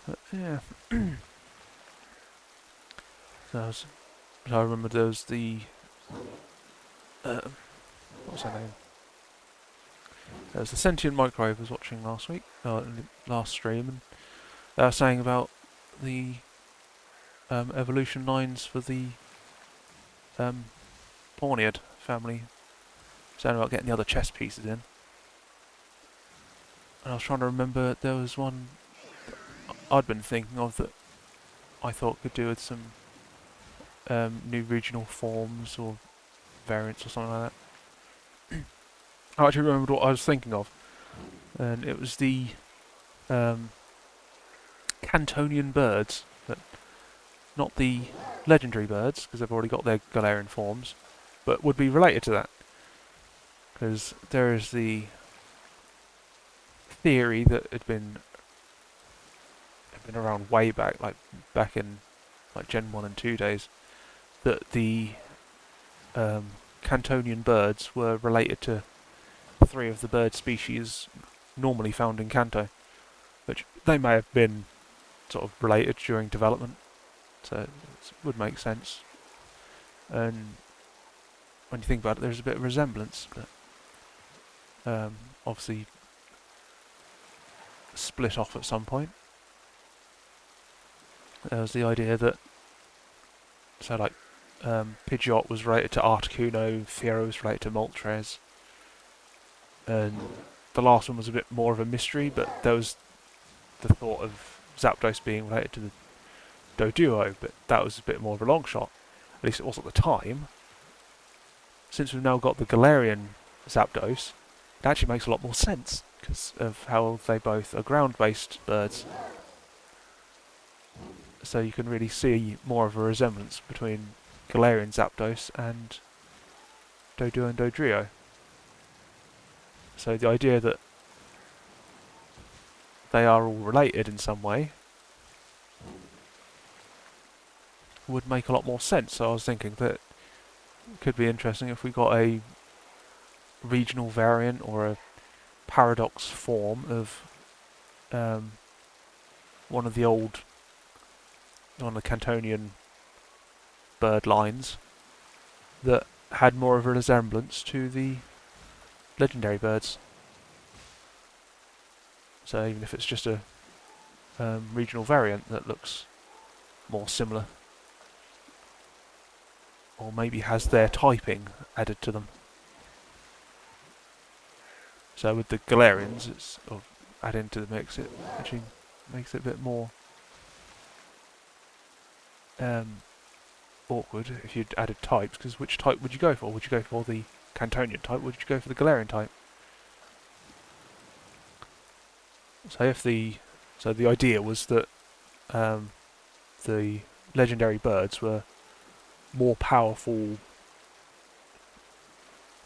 But yeah. So I remember there was the what was her name? There was the Sentient Microwave I was watching last week, last stream, and they were saying about the evolution lines for the Pawniard family, saying about getting the other chess pieces in. And I was trying to remember, there was one I'd been thinking of that I thought could do with some new regional forms or variants or something like that. I actually remembered what I was thinking of, and it was the Cantonian birds, but not the legendary birds, because they've already got their Galarian forms, but would be related to that. Because there is the theory that had been around way back, like back in like Gen 1 and 2 days, that the Cantonian birds were related to 3 of the bird species normally found in Kanto, which they may have been sort of related during development, so it would make sense. And when you think about it, there's a bit of resemblance, but obviously split off at some point. There was the idea that, so like, Pidgeot was related to Articuno, Fiero was related to Moltres, and the last one was a bit more of a mystery, but there was the thought of Zapdos being related to the Doduo, but that was a bit more of a long shot. At least it was at the time. Since we've now got the Galarian Zapdos, it actually makes a lot more sense, because of how they both are ground-based birds. So you can really see more of a resemblance between Galarian Zapdos and Doduo and Dodrio. So the idea that they are all related in some way would make a lot more sense. So I was thinking that it could be interesting if we got a regional variant or a paradox form of one of the Cantonian bird lines that had more of a resemblance to the legendary birds. So even if it's just a regional variant that looks more similar, or maybe has their typing added to them. So with the Galarians, it's add into the mix, it actually makes it a bit more awkward if you'd added types, because which type would you go for? Would you go for the Cantonian type, or would you go for the Galarian type? So the idea was that the legendary birds were more powerful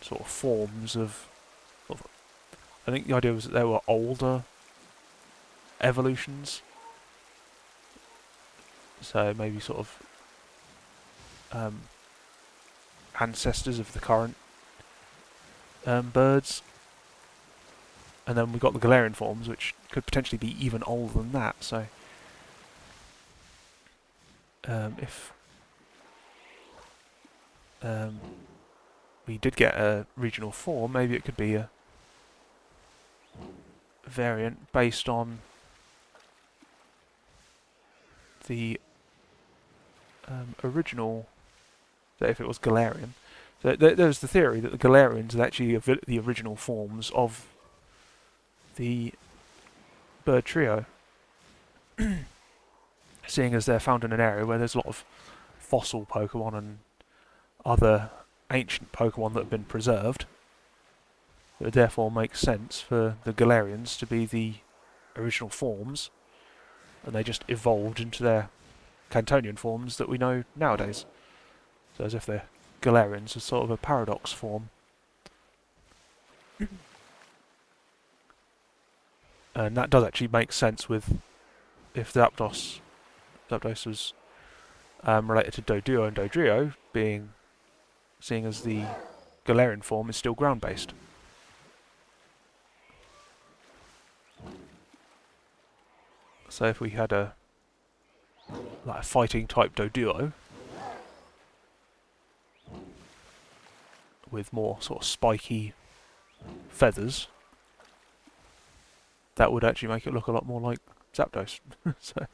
sort of forms of I think the idea was that there were older evolutions, so maybe sort of ancestors of the current birds, And then we've got the Galarian forms, which could potentially be even older than that. So if we did get a regional form, maybe it could be a variant based on the original. So if it was Galarian, so there's the theory that the Galarians are actually the original forms of the bird trio, seeing as they're found in an area where there's a lot of fossil Pokemon and other ancient Pokemon that have been preserved. It therefore makes sense for the Galarians to be the original forms, and they just evolved into their Cantonian forms that we know nowadays. So as if they're Galarians are sort of a paradox form. And that does actually make sense with if Zapdos was related to Doduo and Dodrio, seeing as the Galarian form is still ground-based. So if we had a fighting type Doduo with more sort of spiky feathers, that would actually make it look a lot more like Zapdos. So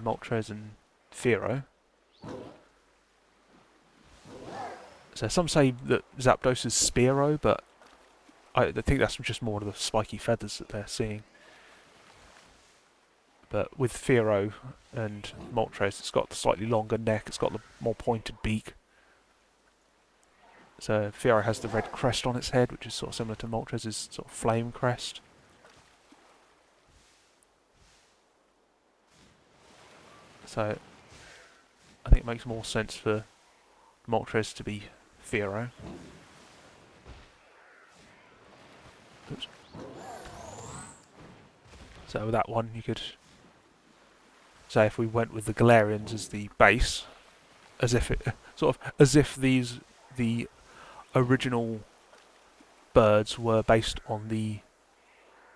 Moltres and Fearow. So some say that Zapdos is Spearow, but I think that's just more of the spiky feathers that they're seeing. But with Fearow and Moltres, it's got the slightly longer neck, it's got the more pointed beak. So Fearow has the red crest on its head, which is sort of similar to Moltres' sort of flame crest. So I think it makes more sense for Moltres to be Fearow. Oops. So with that one, you could say if we went with the Galarians as the base, as if the original birds were based on the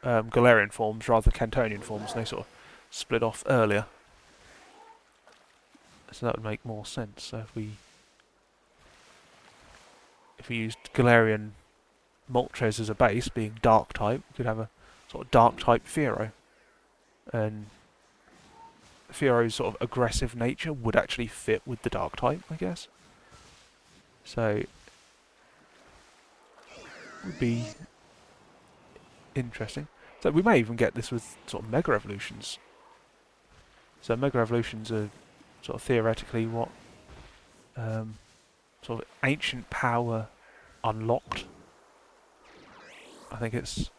Galarian forms rather than Cantonian forms, and they sort of split off earlier. So that would make more sense. So if we used Galarian Moltres as a base, being Dark type, we could have a sort of Dark type Fearow, and Fearow's sort of aggressive nature would actually fit with the Dark type, I guess. So would be interesting. So we may even get this with sort of Mega Evolutions. So Mega Evolutions are sort of theoretically what sort of ancient power unlocked. I think it's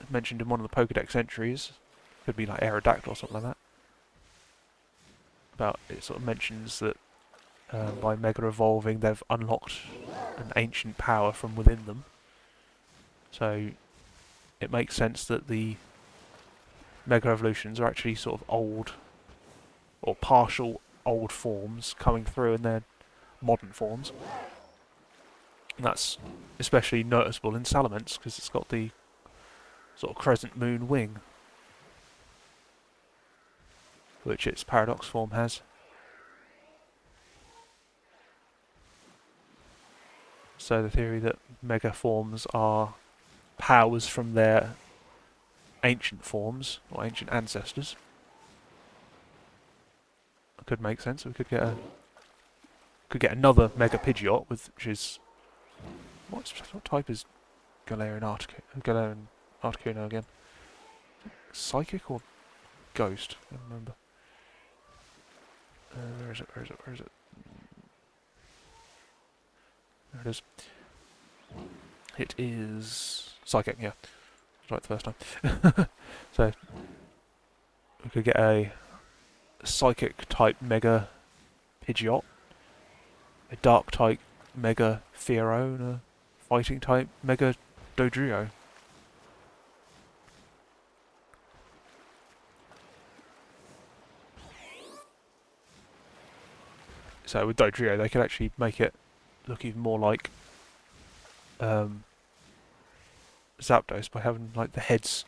mentioned in one of the Pokédex entries. Could be like Aerodactyl or something like that. It sort of mentions that by Mega Evolving they've unlocked an ancient power from within them. So it makes sense that the Mega Evolutions are actually sort of old or partial old forms coming through in their modern forms. And that's especially noticeable in Salamence because it's got the sort of crescent moon wing, which its paradox form has. So the theory that Mega forms are powers from their ancient forms or ancient ancestors could make sense. We could get another Mega Pidgeot which is what type is Galarian Articuno again? Psychic or Ghost? I don't remember. Where is it? There it is. It is Psychic, yeah. Right the first time. So we could get a Psychic type Mega Pidgeot, a Dark type Mega Fearow, and a Fighting type Mega Dodrio. So with Dodrio they could actually make it look even more like Zapdos by having like the heads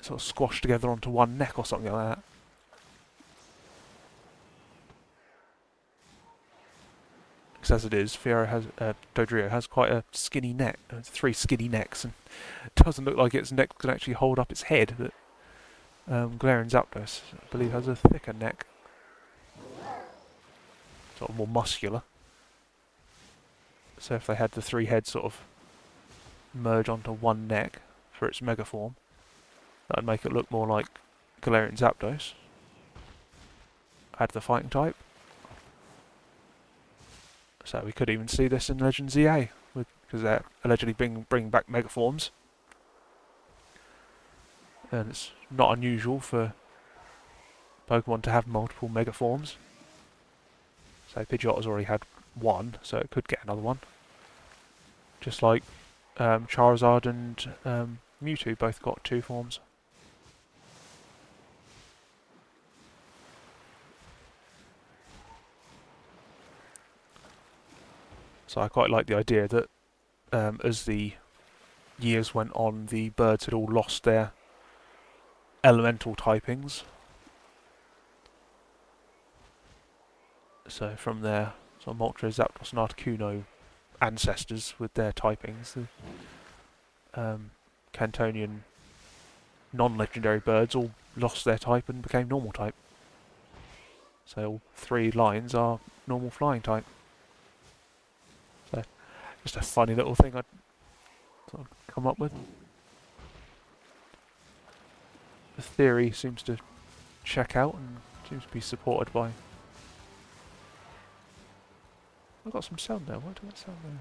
sort of squashed together onto one neck or something like that. Because as it is, Dodrio has quite a skinny neck, 3 skinny necks, and it doesn't look like its neck can actually hold up its head. But Galarian Zapdos, I believe, has a thicker neck, sort of more muscular. So if they had the 3 heads sort of merge onto one neck for its mega form, that would make it look more like Galarian Zapdos. Add the fighting type. So we could even see this in Legends EA, because they're allegedly bringing back mega forms. And it's not unusual for Pokemon to have multiple mega forms. So Pidgeot has already had one, so it could get another one. Just like Charizard and Mewtwo both got 2 forms. So I quite like the idea that as the years went on, the birds had all lost their elemental typings. So from their sort of Moltres, Zapdos and Articuno ancestors with their typings, the Cantonian non-legendary birds all lost their type and became normal type. So all 3 lines are normal flying type. So just a funny little thing I'd sort of come up with. The theory seems to check out and seems to be supported by... I got some sound there. Why did that sound there?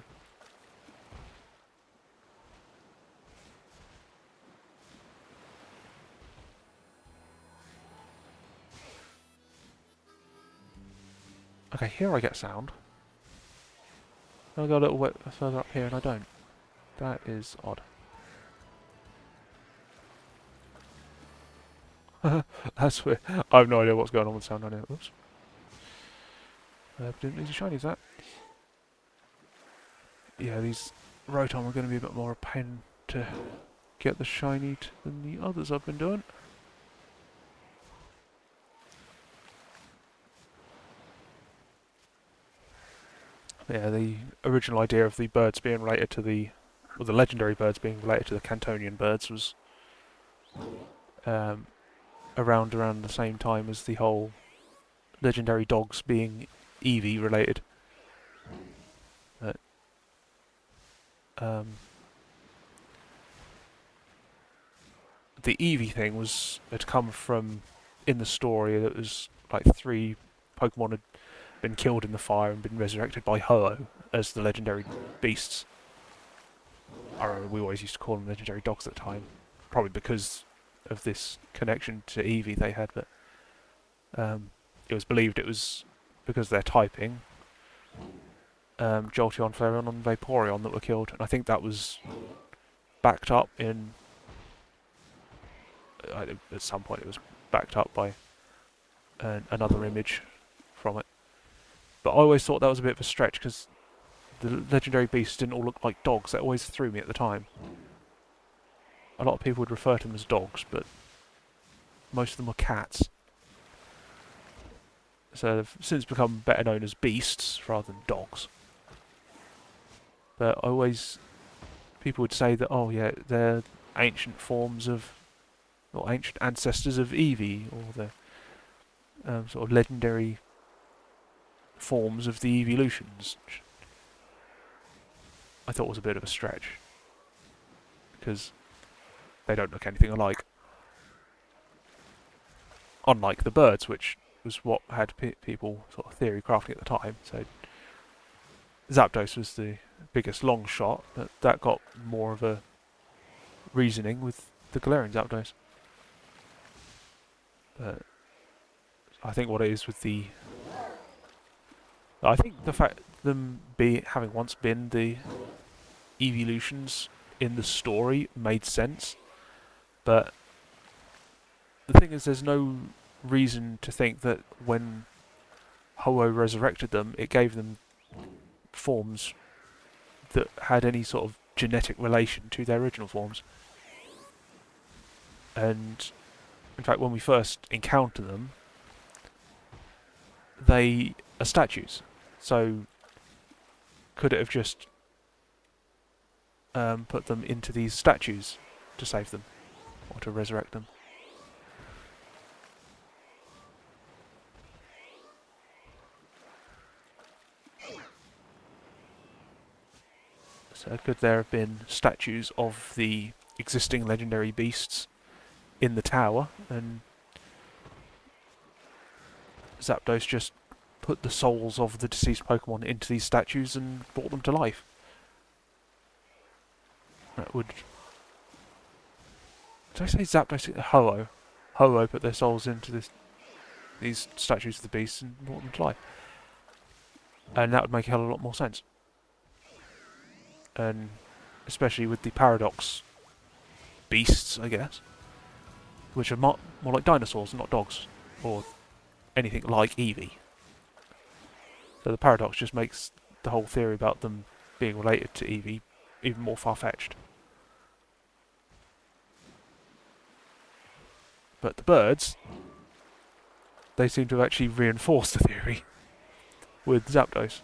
Okay, here I get sound. Then I go a little bit further up here and I don't. That is odd. That's weird. I have no idea what's going on with sound on here. Oops. Didn't lose a shiny, is that? Yeah, these Rotom are going to be a bit more a pain to get the shiny than the others I've been doing. Yeah, the original idea of the birds being related to the legendary birds being related to the Cantonian birds was around the same time as the whole legendary dogs being Eevee related. The Eevee thing had come from, in the story, that was like 3 Pokemon had been killed in the fire and been resurrected by Ho-Oh as the legendary beasts. I remember we always used to call them legendary dogs at the time, probably because of this connection to Eevee they had, but it was believed it was because of their typing, Jolteon, Flareon and Vaporeon that were killed, and I think that was backed up in... at some point it was backed up by another image from it. But I always thought that was a bit of a stretch, because the legendary beasts didn't all look like dogs. That always threw me at the time. A lot of people would refer to them as dogs, but most of them were cats. So they've since become better known as beasts rather than dogs. But people would say that, oh yeah, they're ancient forms of, or ancient ancestors of Eevee, or the sort of legendary forms of the evolutions. I thought was a bit of a stretch, because they don't look anything alike. Unlike the birds, which was what had people sort of theory crafting at the time. So Zapdos was the biggest long shot, but that got more of a reasoning with the Galarian Zapdos. But I think what it is with the... I think the fact them having once been the evolutions in the story made sense, but the thing is, there's no reason to think that when Ho-Oh resurrected them, it gave them forms that had any sort of genetic relation to their original forms. And in fact, when we first encounter them, they are statues. So could it have just put them into these statues to save them or to resurrect them? So could there have been statues of the existing legendary beasts in the tower, and Zapdos just put the souls of the deceased Pokemon into these statues and brought them to life? That would... Did I say Zapdos? Ho-Oh. Ho-Oh put their souls into these statues of the beasts and brought them to life. And that would make a hell of a lot more sense. And especially with the Paradox beasts, I guess, which are more like dinosaurs, not dogs, or anything like Eevee. So the Paradox just makes the whole theory about them being related to Eevee even more far-fetched. But the birds, they seem to have actually reinforced the theory with Zapdos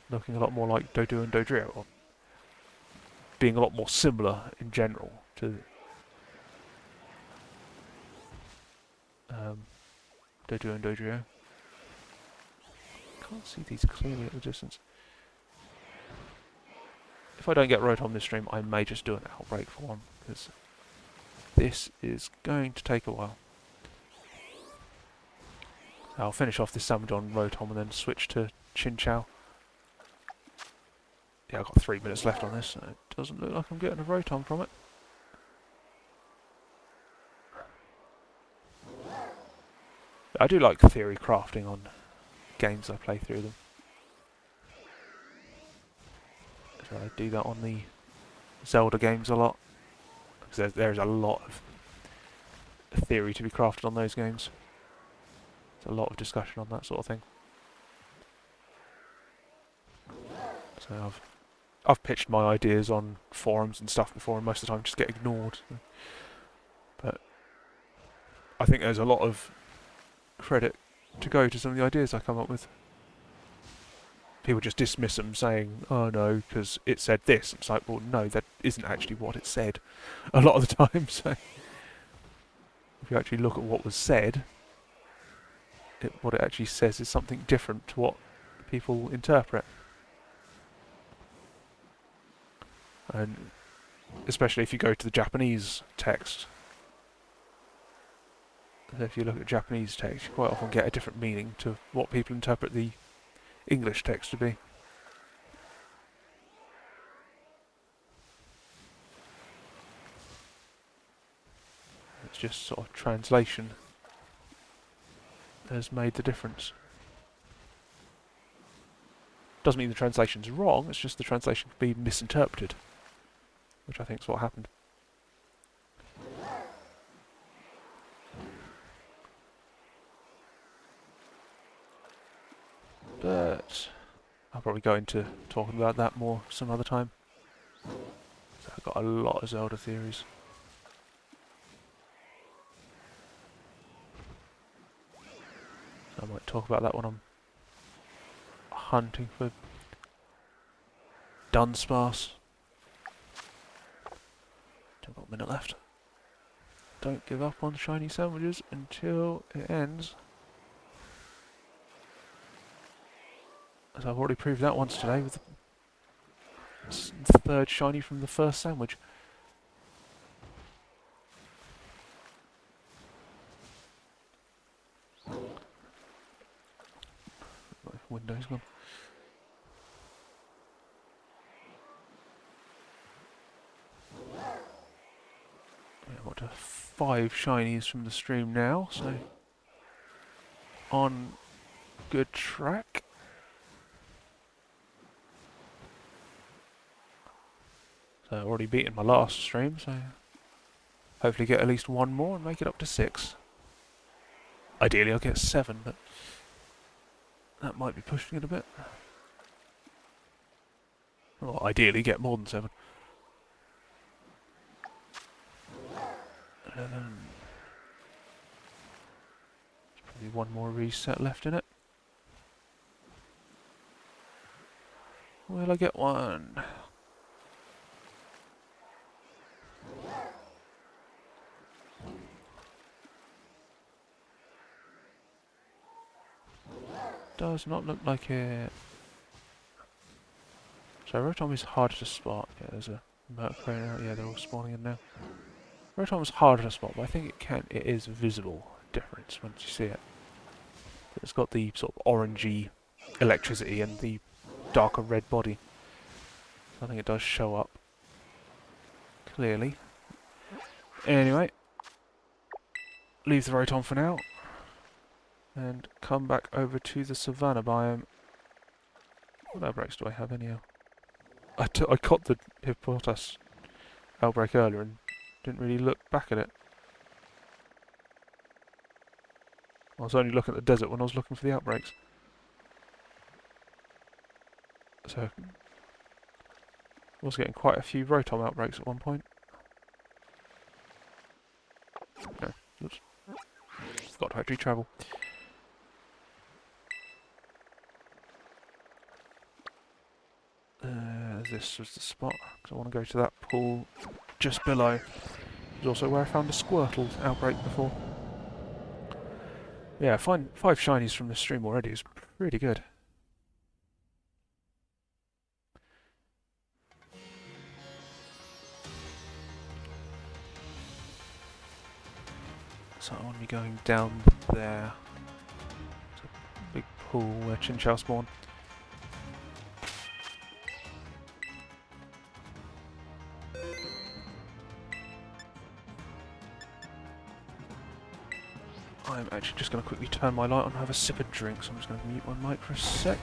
looking a lot more like Dodu and Dodrio, or being a lot more similar in general to Dodu and Dodrio. Can't see these clearly at the distance. If I don't get Rotom this stream, I may just do an outbreak for one, because this is going to take a while. I'll finish off this sandwich on Rotom and then switch to Chinchou. Yeah, I've got 3 minutes left on this, so it doesn't look like I'm getting a Rotom from it. I do like theory crafting on games I play through them. So I do that on the Zelda games a lot, because there's a lot of theory to be crafted on those games. There's a lot of discussion on that sort of thing. So I've pitched my ideas on forums and stuff before, and most of the time just get ignored. But I think there's a lot of credit to go to some of the ideas I come up with. People just dismiss them, saying, "Oh no, because it said this." It's like, well, no, that isn't actually what it said. A lot of the time, so if you actually look at what was said, what it actually says is something different to what people interpret. And especially if you go to the Japanese text. If you look at Japanese text, you quite often get a different meaning to what people interpret the English text to be. It's just sort of translation has made the difference. Doesn't mean the translation's wrong, it's just the translation could be misinterpreted, which I think is what happened. But I'll probably go into talking about that more some other time. So I've got a lot of Zelda theories. So I might talk about that when I'm hunting for Dunsparce. I've got a minute left. Don't give up on shiny sandwiches until it ends. As I've already proved that once today with the third shiny from the first sandwich. My window's gone. Yeah, I'm up to 5 shinies from the stream now, so on good track. So I've already beaten my last stream, so hopefully get at least one more and make it up to 6. Ideally I'll get 7, but that might be pushing it a bit. Well, ideally get more than 7. 11. There's probably one more reset left in it. Will I get one? Does not look like it. So Rotom is harder to spot. Yeah, there's a Mercury now. Yeah, they're all spawning in now. Rotom is harder to spot, but I think it is visible difference once you see it. It's got the sort of orangey electricity and the darker red body. So I think it does show up clearly. Anyway, leave the Rotom for now and come back over to the Savannah biome. What outbreaks do I have anyhow? I caught the Hippopotas outbreak earlier and didn't really look back at it. I was only looking at the desert when I was looking for the outbreaks. So, I was getting quite a few Rotom outbreaks at one point. No, oops. Got to actually travel. This was the spot, because I want to go to that pool just below. It's also where I found a Squirtle outbreak before. Yeah, 5 shinies from the stream already is pretty good. So I want to be going down there. It's a big pool where Chinchou spawn. I'm actually just going to quickly turn my light on and have a sip of drink, so I'm just going to mute my mic for a sec.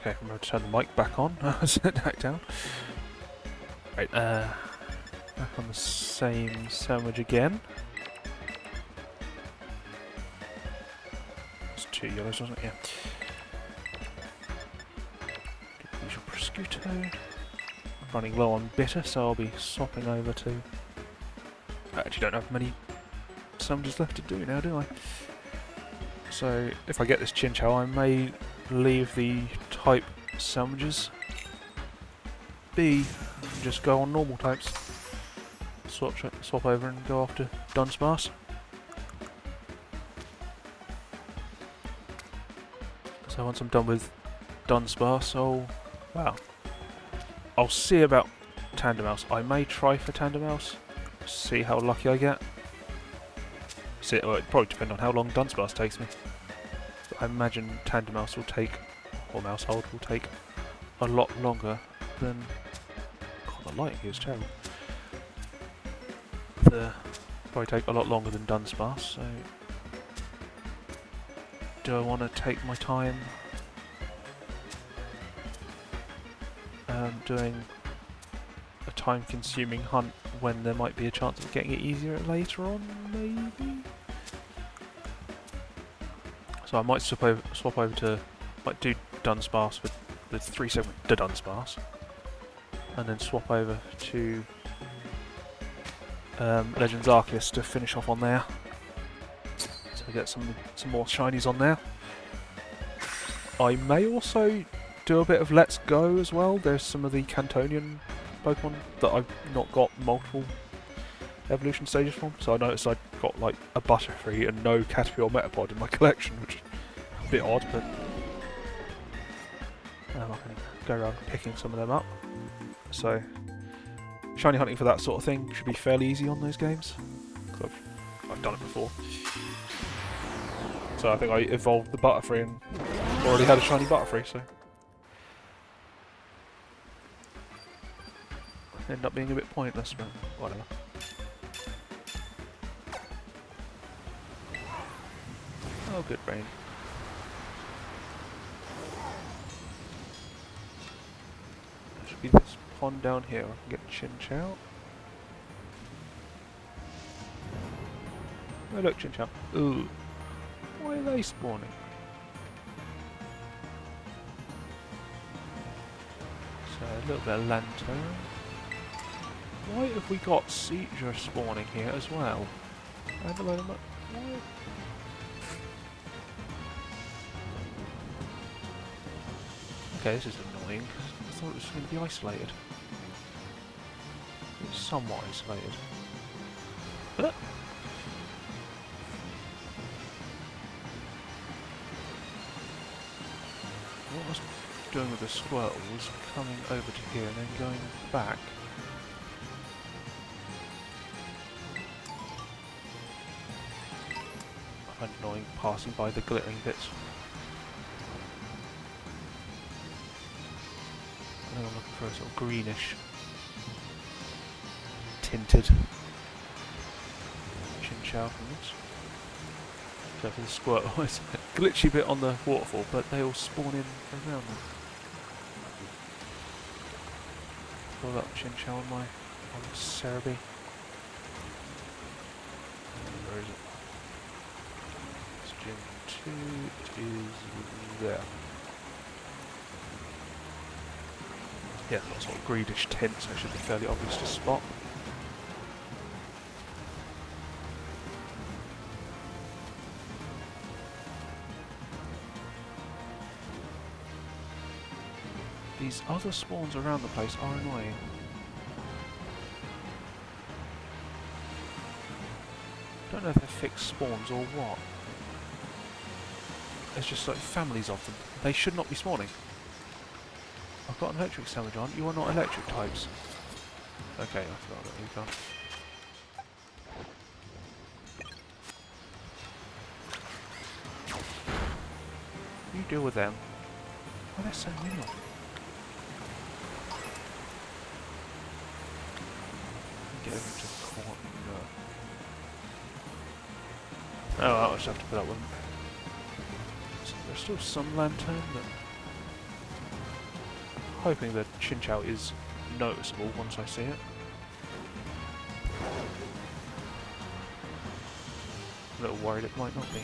Okay, I'm going to turn the mic back on. Set it back down. Right, back on the same sandwich again. It's 2 yellows, wasn't it? Yeah. Get the usual prosciutto. I'm running low on bitter, so I'll be swapping over to... I actually don't have many sandwiches left to do now, do I? So, if I get this Chinchou, I may leave the type sandwiches be and just go on normal types. Swap over and go after Dunsparce. So once I'm done with Dunsparce, I'll see about Tandemaus. I may try for Tandemaus, see how lucky I get. Well, it probably depends on how long Dunsparce takes me. I imagine Tandemaus will take, or Mousehold will take, a lot longer than... God, the lighting here is terrible. Probably take a lot longer than Dunsparce, so... Do I want to take my time doing a time-consuming hunt when there might be a chance of getting it easier later on, maybe? So I might swap over to, might do Dunsparce with the 3-7 the Dunsparce, and then swap over to Legends Arceus to finish off on there. So get some more shinies on there. I may also do a bit of Let's Go as well. There's some of the Cantonian Pokemon that I've not got multiple evolution stages from. So I noticed I got like a Butterfree and no Caterpie or Metapod in my collection, which is a bit odd, but I can go around picking some of them up. So shiny hunting for that sort of thing should be fairly easy on those games. 'Cause I've done it before. So I think I evolved the Butterfree and already had a shiny Butterfree, so ended up being a bit pointless, but whatever. Oh, good rain. There should be this pond down here. I can get Chinchou. Oh look, Chinchou. Ooh. Why are they spawning? So a little bit of Lanturn. Why have we got Seizure spawning here as well? And a load of why? Okay, this is annoying. I thought it was going to be isolated. It's somewhat isolated. What I was doing with the Squirtle was coming over to here and then going back. I find it annoying passing by the glittering bits. I think I'm looking for a sort of greenish tinted Chinchou from this. So for the Squirtle, it's a glitchy bit on the waterfall, but they all spawn in around them. Pull up Chinchou on my Cerebi. Where is it? It's Gen 2 is there. Yeah, got sort of greenish tint, so it should be fairly obvious to spot. These other spawns around the place are annoying. Don't know if they're fixed spawns or what. There's just like families of them. They should not be spawning. I've got an electric sandwich on. You are not electric types. Okay, I forgot that you've gone. You deal with them. Why are there so many of them? Get over to the corner. Oh, I'll just have to put up with them. So there's still some Lanturn, but hoping that Chinchou is noticeable once I see it. A little worried it might not be.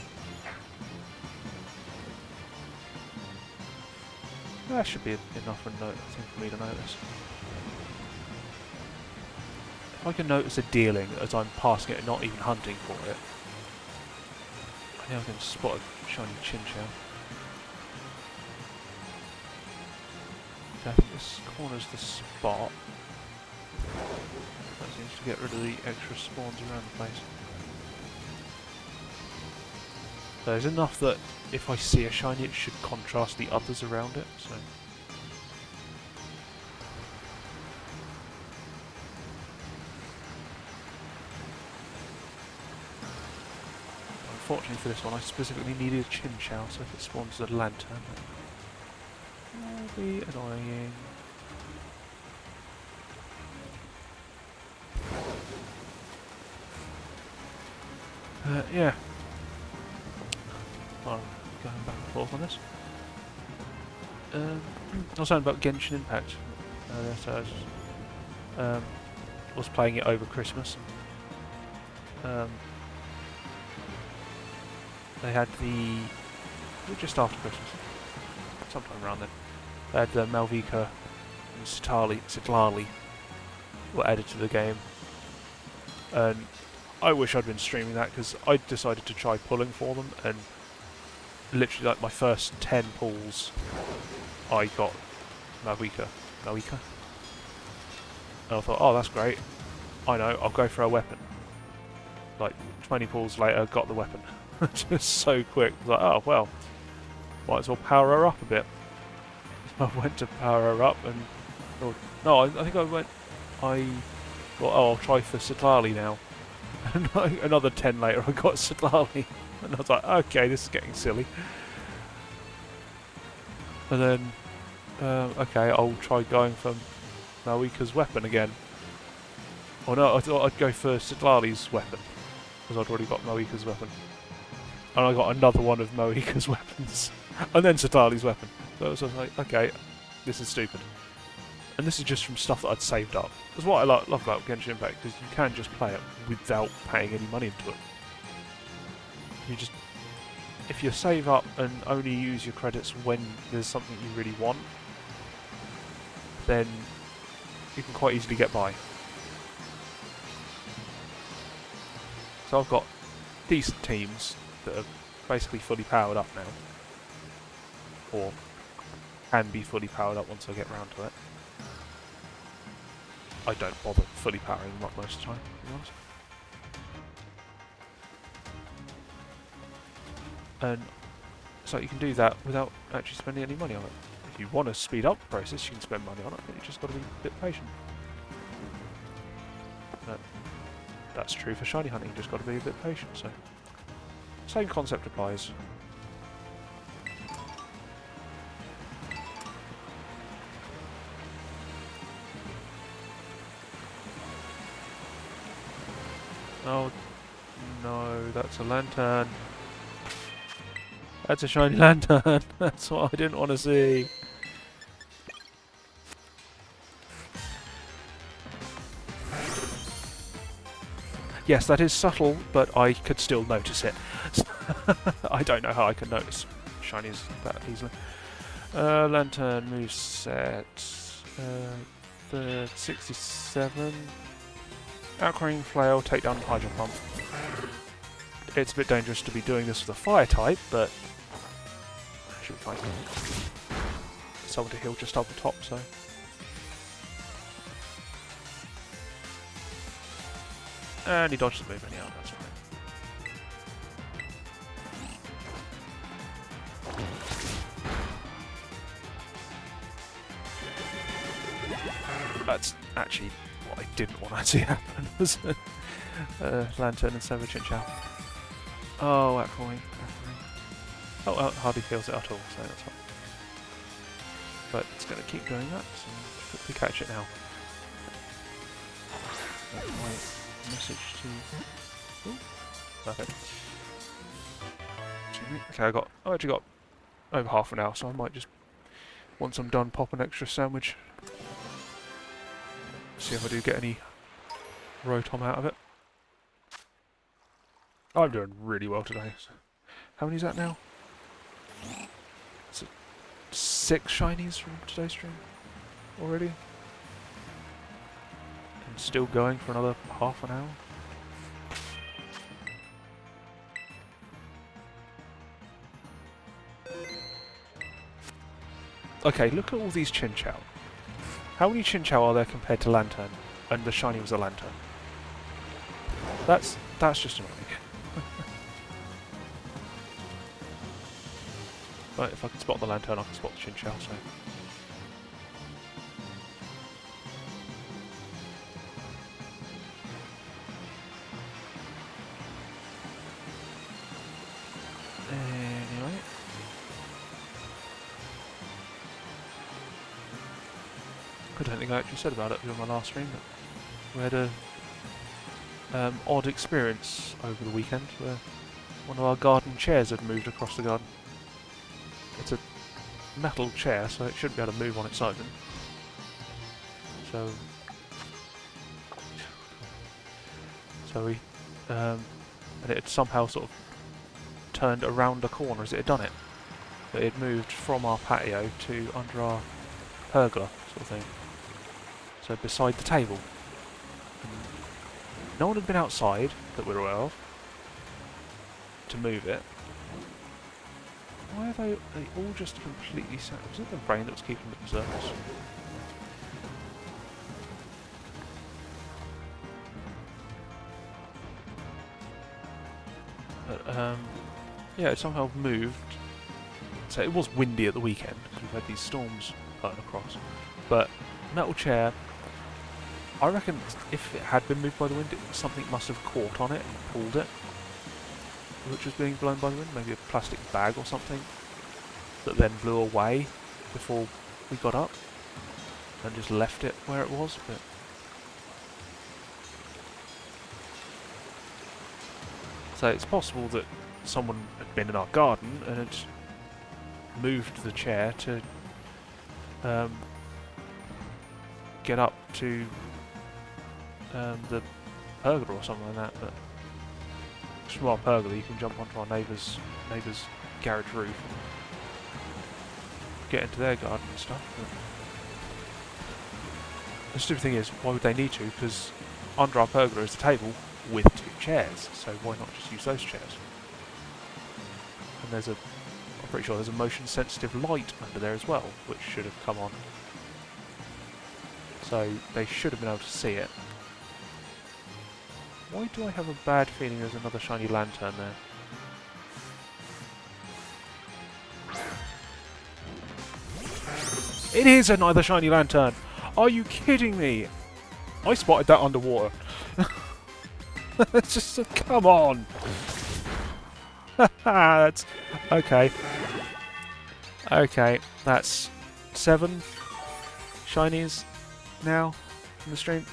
That should be enough of a thing for me to notice. If I can notice a dealing as I'm passing it and not even hunting for it, I know I can spot a shiny Chinchou. I think this corner's the spot. That seems to get rid of the extra spawns around the place. So there's enough that if I see a shiny it should contrast the others around it, so. Unfortunately for this one I specifically needed a Chinchou, so if it spawns a Lanturn that'll be annoying. Yeah. Well, going back and forth on this. I was saying about Genshin Impact. So I was playing it over Christmas. They had just after Christmas, sometime around then. They had the Malvika and Citlali were added to the game, and I wish I'd been streaming that because I decided to try pulling for them, and literally like my first 10 pulls, I got Malvika. And I thought, oh, that's great. I know, I'll go for a weapon. Like 20 pulls later, got the weapon. Just so quick. Like, oh well, might as well power her up a bit. I went to power her up and No, I think I went... Well, oh, I'll try for Sitlali now. And another 10 later I got Sitlali. And I was like, okay, this is getting silly. And then... okay, I'll try going for Mawika's weapon again. Oh no, I thought I'd go for Sitlali's weapon. Because I'd already got Mawika's weapon. And I got another one of Mawika's weapons. And then Sitlali's weapon. So I was like, okay, this is stupid. And this is just from stuff that I'd saved up. That's what I love about Genshin Impact, because you can just play it without paying any money into it. You just... If you save up and only use your credits when there's something you really want, then you can quite easily get by. So I've got decent teams that are basically fully powered up now. Or can be fully powered up once I get round to it. I don't bother fully powering them up most of the time, to be honest. And so you can do that without actually spending any money on it. If you want to speed up the process, you can spend money on it, but you just got to be a bit patient. That's true for shiny hunting, you just got to be a bit patient, so... Same concept applies. Oh, no, that's a Lanturn. That's a shiny Lanturn. That's what I didn't want to see. Yes, that is subtle, but I could still notice it. I don't know how I can notice shinies that easily. Lanturn moveset. 67. Outcropping Flail, take down Hydro Pump. It's a bit dangerous to be doing this with a fire type, but should be fine. Someone to heal just up the top, so. And he dodged the move anyhow, that's fine. That's actually what I didn't want to see happen, was Lanturn and Savage Chinchou. Oh, outcropping. Oh, hardly feels it at all, so that's fine. But it's going to keep doing that, so quickly catch it now. Message to... Ooh, perfect. Okay, I actually got over half an hour, so I might just, once I'm done, pop an extra sandwich. See if I do get any Rotom out of it. I'm doing really well today. So. How many is that now? Is it 6 shinies from today's stream already? And still going for another half an hour? Okay, look at all these Chinchou. How many Chinchou are there compared to Lanturn? And the shiny was a Lanturn. That's just annoying. Right, if I can spot the Lanturn, I can spot the Chinchou, so... Anyway... I don't think I actually said about it during my last stream, but we had a odd experience over the weekend where one of our garden chairs had moved across the garden. It's a metal chair, so it shouldn't be able to move on its own. So we, and it had somehow sort of turned around a corner as it had done it. But it had moved from our patio to under our pergola, sort of thing. So beside the table. And no one had been outside that we're aware of to move it. Why are they all just completely sat? Was it the brain that was keeping the berserkers? But, yeah, it somehow moved. So it was windy at the weekend, because we've had these storms going across. But metal chair, I reckon if it had been moved by the wind, something must have caught on it and pulled it, which was being blown by the wind, maybe a plastic bag or something, that then blew away before we got up, and just left it where it was, but... So it's possible that someone had been in our garden and had moved the chair to get up to the pergola or something like that. But from our pergola, you can jump onto our neighbour's garage roof and get into their garden and stuff. But the stupid thing is, why would they need to? Because under our pergola is a table with 2 chairs, so why not just use those chairs? And I'm pretty sure there's a motion sensitive light under there as well, which should have come on. So they should have been able to see it. Why do I have a bad feeling there's another shiny Lanturn there? It is another shiny Lanturn! Are you kidding me? I spotted that underwater. It's just, come on! That's... Okay. Okay, that's 7 shinies now in the stream.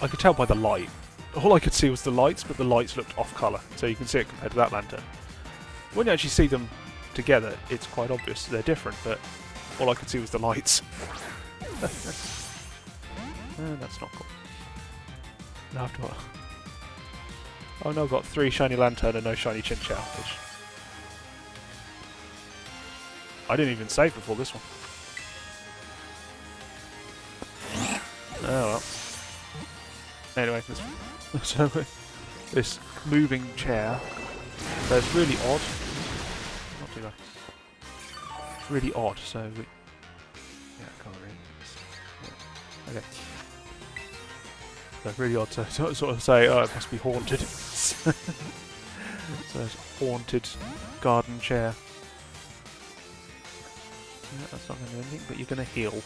I could tell by the light. All I could see was the lights, but the lights looked off colour, so you can see it compared to that Lanturn. When you actually see them together, it's quite obvious they're different, but all I could see was the lights. That's not cool. Now I've got... Oh no, I've got 3 shiny Lanturn and no shiny Chinchou, which... I didn't even save before this one. Oh well. Anyway, this moving chair, so it's really odd. Not too bad. It's really odd, so we... Yeah, I can't read. Okay. So it's really odd to sort of say, oh, it must be haunted. So it's a haunted garden chair. Yeah, that's not going to do anything, but you're going to heal.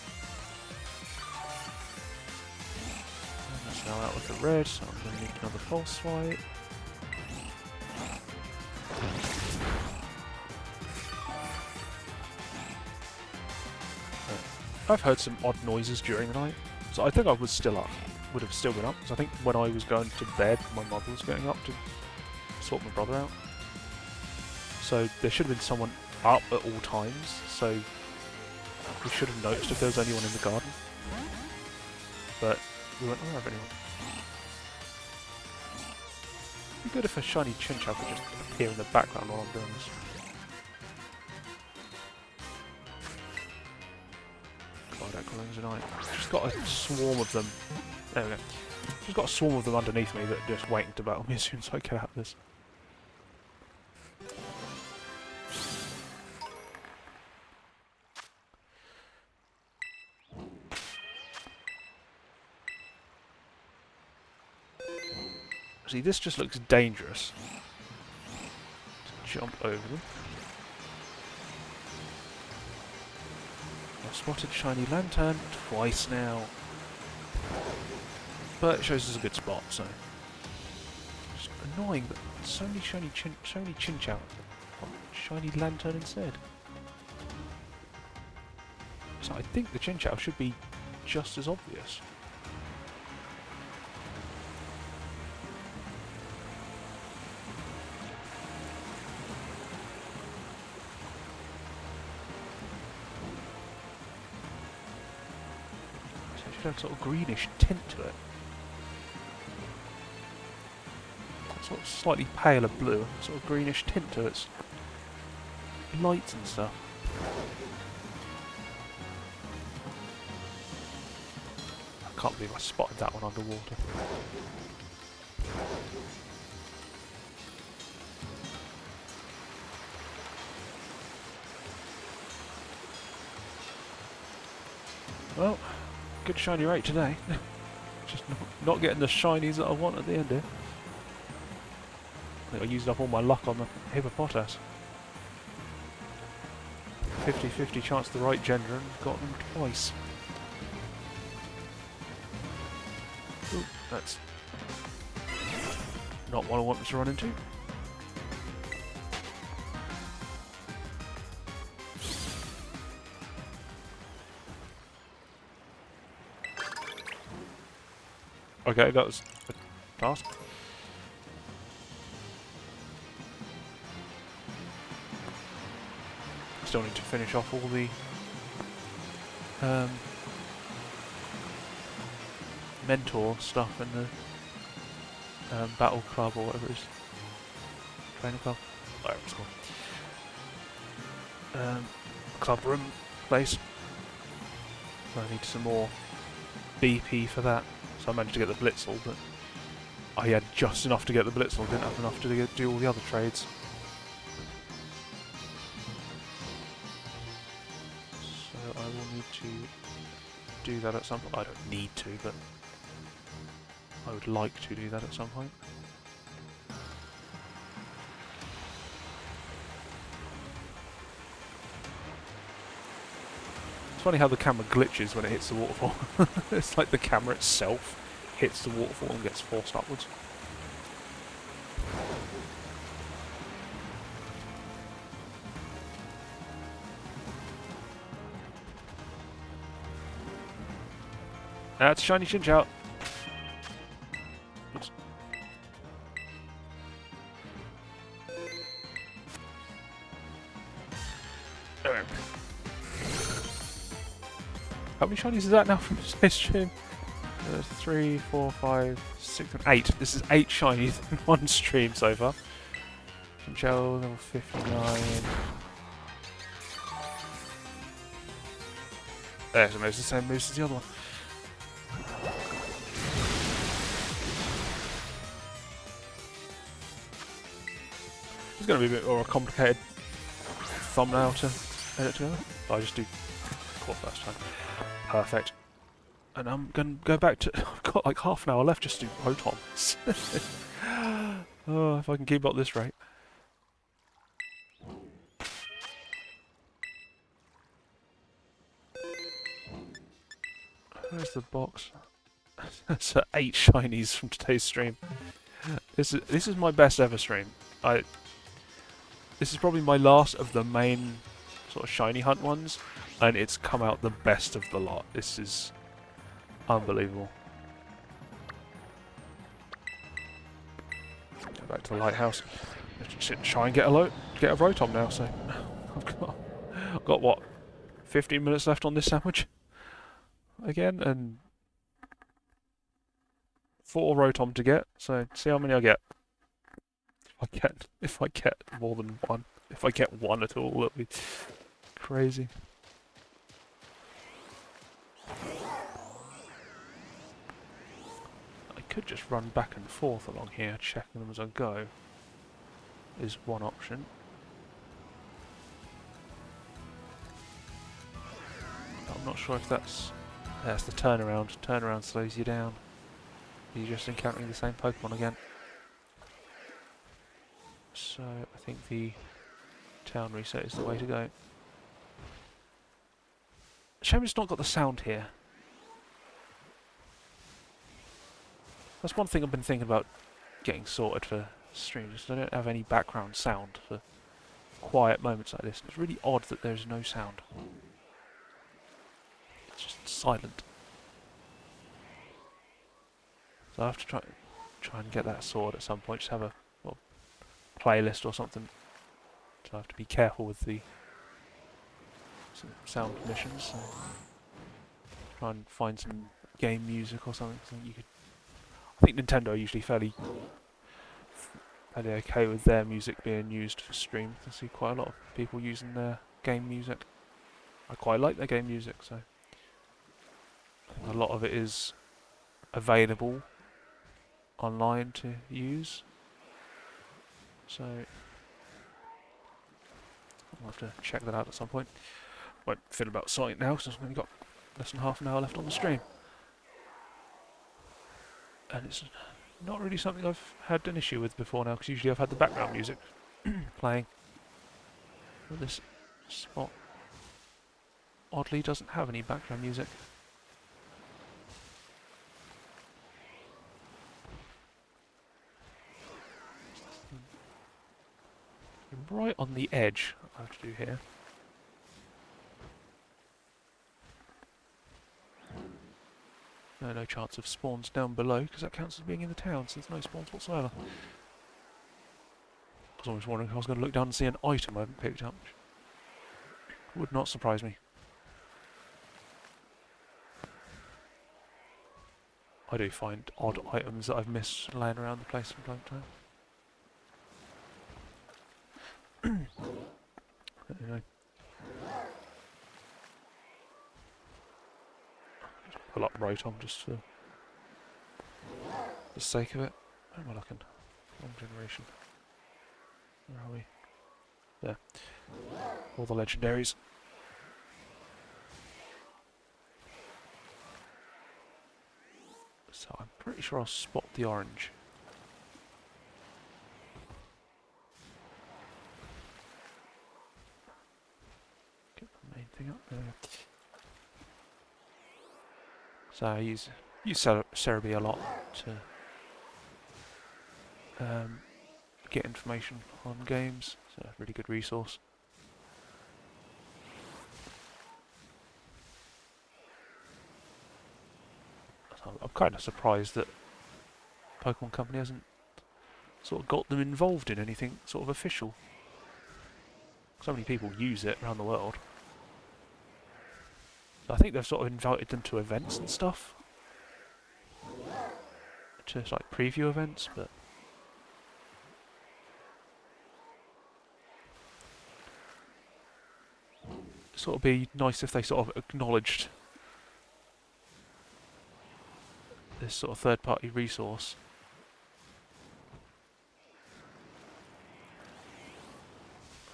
Now out with the red, so I'm going to need another pulse swipe. I've heard some odd noises during the night, so I think I was still up. Would have still been up, because I think when I was going to bed, my mother was getting up to sort my brother out. So there should have been someone up at all times, so we should have noticed if there was anyone in the garden. But we weren't aware of anyone. It'd be good if a shiny Chinchou could just appear in the background while I'm doing this. God, that colours tonight. Just got a swarm of them. There we go. Just got a swarm of them underneath me that are just waiting to battle me as soon as I get out of this. See, this just looks dangerous. Just jump over them. I've spotted shiny Lanturn twice now. But it shows us a good spot, so... It's annoying that so many shiny Chinchou. Shiny Lanturn instead. So I think the Chinchou should be just as obvious. It should have sort of greenish tint to it. Sort of slightly paler blue, sort of greenish tint to its lights and stuff. I can't believe I spotted that one underwater. Well, good shiny rate today. Just not getting the shinies that I want at the end here. I think I used up all my luck on the Hippopotas. 50-50 chance the right gender and got them twice. Ooh, that's not what I wanted to run into. Okay, that was a task. Still need to finish off all the mentor stuff in the battle club or whatever it is. Training club? Whatever it's called. Club room place. So I need some more BP for that. So I managed to get the Blitzel, but I had just enough to get the Blitzel, didn't have enough to do all the other trades. So I will need to do that at some point. I don't need to, but I would like to do that at some point. It's funny how the camera glitches when it hits the waterfall. It's like the camera itself hits the waterfall and gets forced upwards. That's shiny Chinchou. Oops. There. How many shinies is that now from this stream? 3, 4, 5, 6, and 8. This is 8 shinies in one stream so far. Chinchou, level 59. There's almost the same moves as the other one. It's going to be a bit more complicated thumbnail to edit together. I just do core first time. Perfect. And I'm going to go back to... I've got like half an hour left just to do Rotoms. Oh, if I can keep up this rate. Where's the box? That's 8 shinies from today's stream. This is my best ever stream. This is probably my last of the main sort of shiny hunt ones, and it's come out the best of the lot. This is unbelievable. Go back to the lighthouse. Try and get a Rotom now. So I've got what, 15 minutes left on this sandwich again, and 4 Rotom to get. So see how many I get. If I get more than one, if I get one at all, it'll be crazy. I could just run back and forth along here, checking them as I go. Is one option. I'm not sure if that's the turnaround. Turnaround slows you down. You're just encountering the same Pokemon again. So I think the town reset is the way to go. Shame it's not got the sound here. That's one thing I've been thinking about getting sorted for streams. I don't have any background sound for quiet moments like this. It's really odd that there's no sound. It's just silent. So I have to try and get that sorted at some point. Just have a playlist or something. So I have to be careful with the sound permissions. So try and find some game music or something. So you could. I think Nintendo are usually fairly okay with their music being used for stream. I see quite a lot of people using their game music. I quite like their game music, so I think a lot of it is available online to use. So I'll have to check that out at some point. Won't feel about sight now because I've only got less than half an hour left on the stream. And it's not really something I've had an issue with before now, because usually I've had the background music playing. But this spot oddly doesn't have any background music. Right on the edge, I have to do here. No chance of spawns down below, because that counts as being in the town, so there's no spawns whatsoever. I was always wondering if I was going to look down and see an item I haven't picked up. Would not surprise me. I do find odd items that I've missed laying around the place from time to time. Anyway. Just pull up Rotom just for the sake of it. Where am I looking? Wrong generation. Where are we? There. All the legendaries. So I'm pretty sure I'll spot the orange. Get the main thing up there. So I use Cerebi a lot to get information on games. It's a really good resource. I'm kind of surprised that Pokemon Company hasn't sort of got them involved in anything sort of official. So many people use it around the world. So I think they've sort of invited them to events and stuff. To like preview events, but it'd sort of be nice if they sort of acknowledged this sort of third-party resource.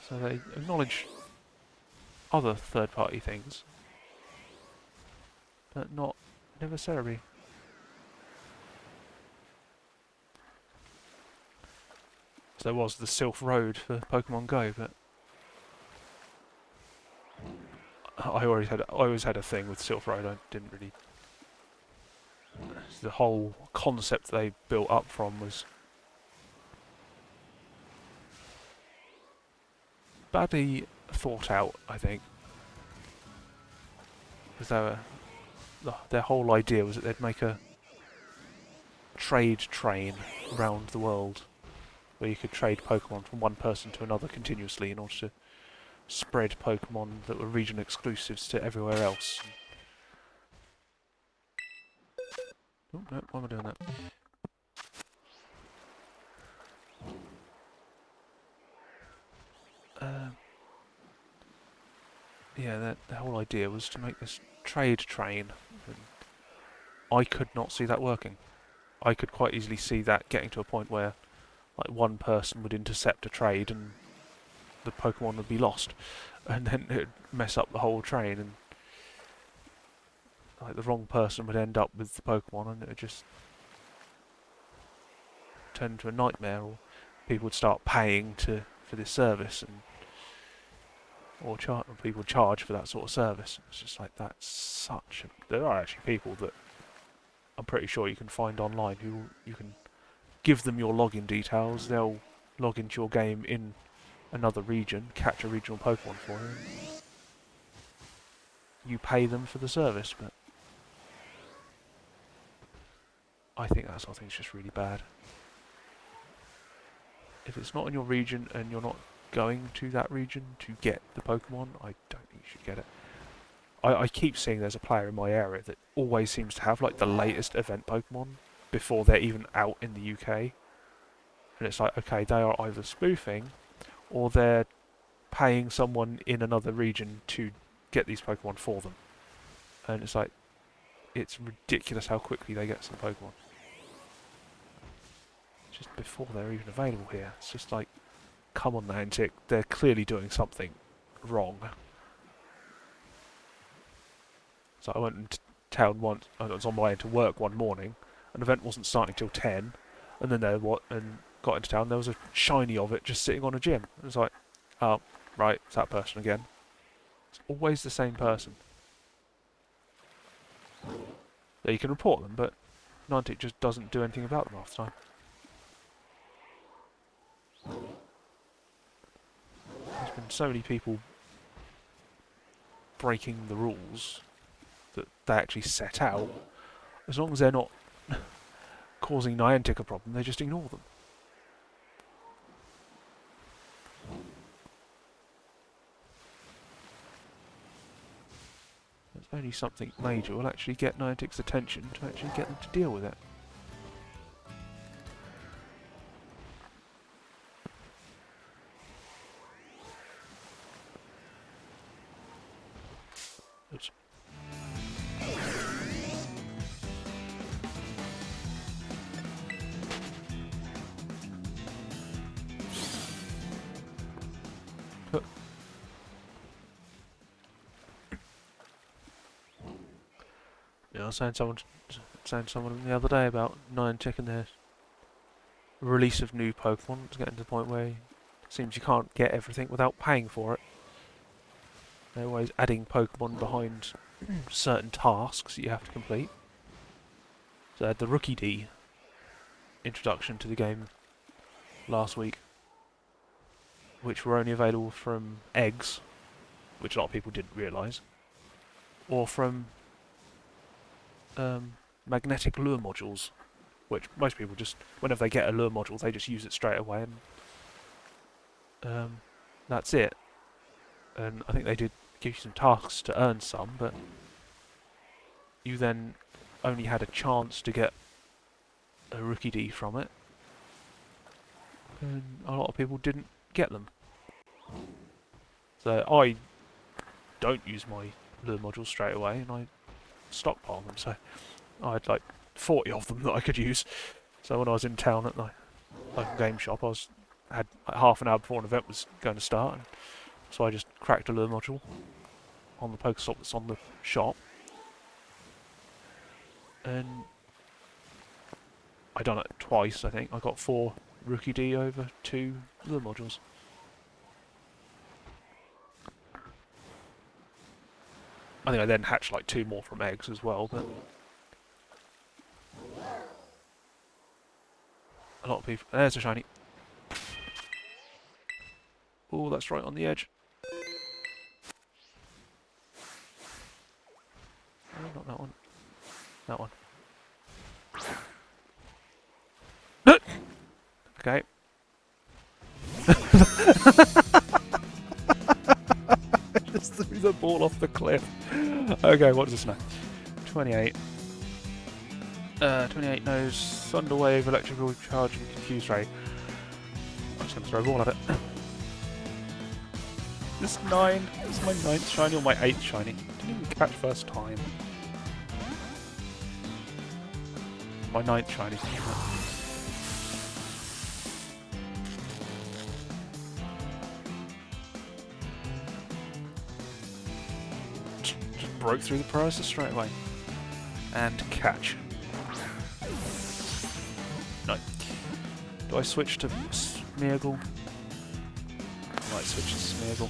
So they acknowledge other third-party things, but not necessarily. So there was the Silph Road for Pokemon Go, but I always had a thing with Silph Road. I didn't really. The whole concept they built up from was badly thought out, I think. Because their whole idea was that they'd make a trade train around the world where you could trade Pokemon from one person to another continuously in order to spread Pokemon that were region exclusives to everywhere else. Oh, no, why am I doing that? Yeah, the whole idea was to make this trade train. And I could not see that working. I could quite easily see that getting to a point where like one person would intercept a trade and the Pokemon would be lost, and then it would mess up the whole train, and like the wrong person would end up with the Pokemon, and it would just turn into a nightmare, or people would start paying for this service, and or people would charge for that sort of service. It's just like that's such. There are actually people that I'm pretty sure you can find online who you can give them your login details. They'll log into your game in another region, catch a regional Pokemon for you. You pay them for the service, but I think that sort of thing's just really bad. If it's not in your region and you're not going to that region to get the Pokemon, I don't think you should get it. I keep seeing there's a player in my area that always seems to have like the latest event Pokemon before they're even out in the UK. And it's like, okay, they are either spoofing or they're paying someone in another region to get these Pokemon for them. And it's like, it's ridiculous how quickly they get some Pokemon. Just before they're even available here. It's just like, come on Niantic, they're clearly doing something wrong. So I went into town once, I was on my way into work one morning, An event wasn't starting till 10, and then and got into town. There was a shiny of it just sitting on a gym. It was like, oh, right, it's that person again. It's always the same person. So you can report them, but Niantic just doesn't do anything about them half the time. There's been so many people breaking the rules that they actually set out. As long as they're not causing Niantic a problem, they just ignore them. There's only something major will actually get Niantic's attention to actually get them to deal with it. Oops. Yeah, I was saying someone the other day about Niantic and their release of new Pokemon. It's getting to the point where it seems you can't get everything without paying for it. They're always adding Pokemon behind certain tasks that you have to complete. So I had the Rookie D introduction to the game last week, which were only available from eggs, which a lot of people didn't realise, or from magnetic lure modules, which most people just, whenever they get a lure module, they just use it straight away, and that's it. And I think they did give you some tasks to earn some, but you then only had a chance to get a Rookie D from it, and a lot of people didn't get them. So I don't use my lure modules straight away, and I stockpile them, so I had like 40 of them that I could use. So when I was in town at the local game shop, I had like half an hour before an event was going to start, and so I just cracked a lure module on the Pokestop that's on the shop, and I done it twice. I think I got 4 Rookie D over 2 lure modules. I think I then hatched like 2 more from eggs as well, but a lot of people... There's a shiny. Oh, that's right on the edge. No, not that one. That one. Okay. Just threw the ball off the cliff. Okay, what does this know? 28. 28 knows Thunder Wave, Electrical Charge, and Confuse Ray. I'm just going to throw a ball at it. This 9. This is my 9th shiny or my 8th shiny. Didn't even catch first time. My 9th shiny. Just broke through the paralysis straight away. And catch. No. Do I switch to Smeargle? I might switch to Smeargle.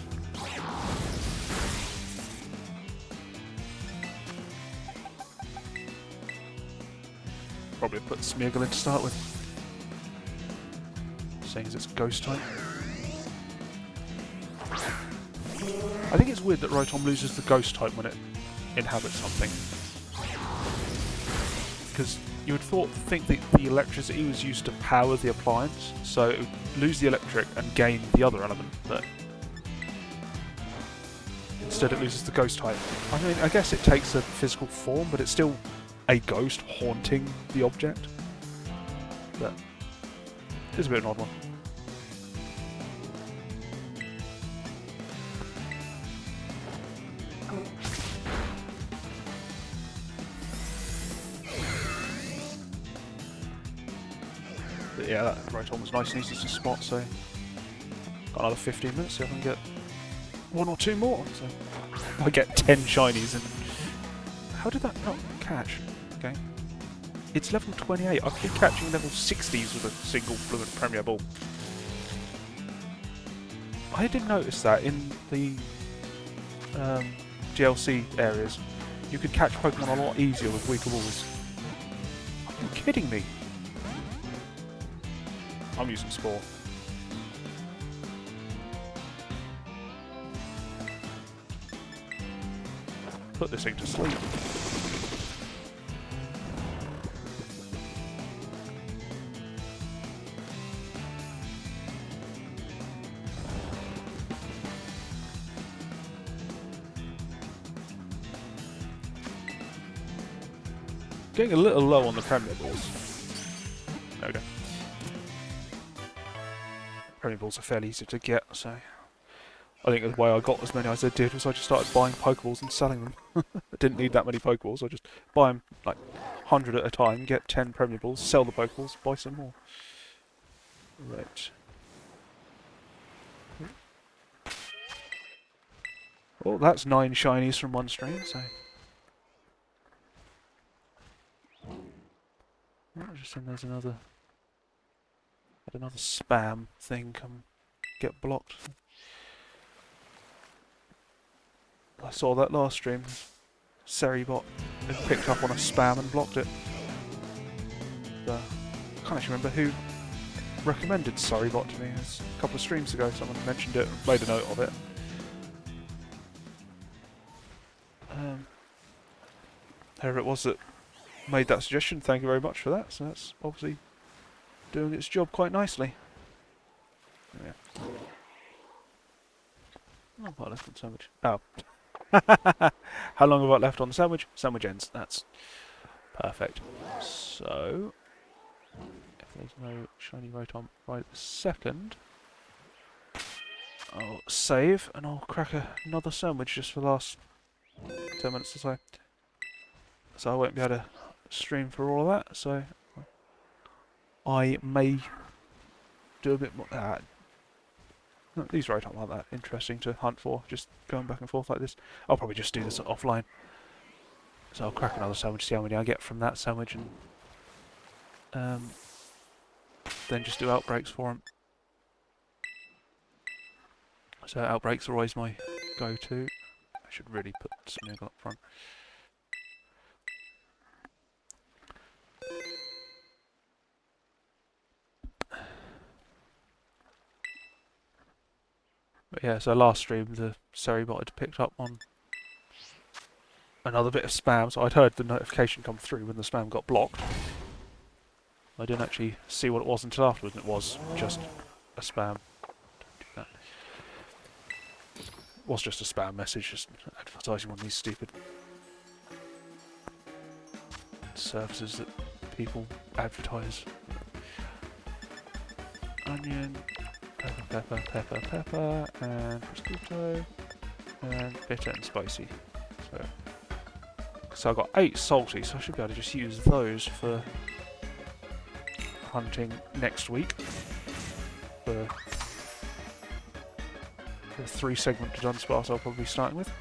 Probably put Smeargle in to start with, seeing as it's Ghost type. I think it's weird that Rotom loses the Ghost type when it inhabits something, because you would think that the electricity was used to power the appliance, so it would lose the electric and gain the other element, but instead it loses the Ghost type. I mean, I guess it takes a physical form, but it's still a ghost haunting the object. But it's a bit of an odd one. But yeah, that Rotom was nice and easy to spot, so got another 15 minutes, see if I can get 1 or 2 more. So I get 10 shinies, and how did that not catch? Okay. It's level 28. I've been catching level 60s with a single fluent Premier Ball. I did notice that in the DLC areas, you could catch Pokemon a lot easier with weaker balls. Are you kidding me? I'm using Spore. Put this thing to sleep. Getting a little low on the Premier Balls. There we go. Premier Balls are fairly easy to get, so I think the way I got as many as I did was I just started buying Pokeballs and selling them. I didn't need that many Pokeballs, I just buy them like 100 at a time, get 10 Premier Balls, sell the Pokeballs, buy some more. Right. Well, that's 9 shinies from one stream, so... Just think there's another spam thing come get blocked. I saw that last stream. Seribot had picked up on a spam and blocked it. I can't actually remember who recommended Seribot to me. It was a couple of streams ago. Someone mentioned it, made a note of it. Whoever it was that made that suggestion, thank you very much for that. So that's obviously doing its job quite nicely. Yeah. Oh, I've got left on sandwich. Oh. How long have I got left on the sandwich? Sandwich ends. That's perfect. So, if there's no shiny Rotom right this second, I'll save and I'll crack another sandwich just for the last 10 minutes or so. So I won't be able to stream for all of that, so I may do a bit more. These Rotom aren't that interesting to hunt for, just going back and forth like this. I'll probably just do this offline. So I'll crack another sandwich, see how many I get from that sandwich, and then just do outbreaks for them. So outbreaks are always my go-to. I should really put Smeargle up front. But yeah, so last stream the Seribot had picked up on another bit of spam, so I'd heard the notification come through when the spam got blocked. I didn't actually see what it was until afterwards, and it was just a spam. Don't do that. It was just a spam message, just advertising one of these stupid services that people advertise. Onion. Pepper, pepper, pepper, and prosciutto, and bitter and spicy. So I've got 8 salty, so I should be able to just use those for hunting next week. For the 3-segment to Dunsparce I'll probably be starting with.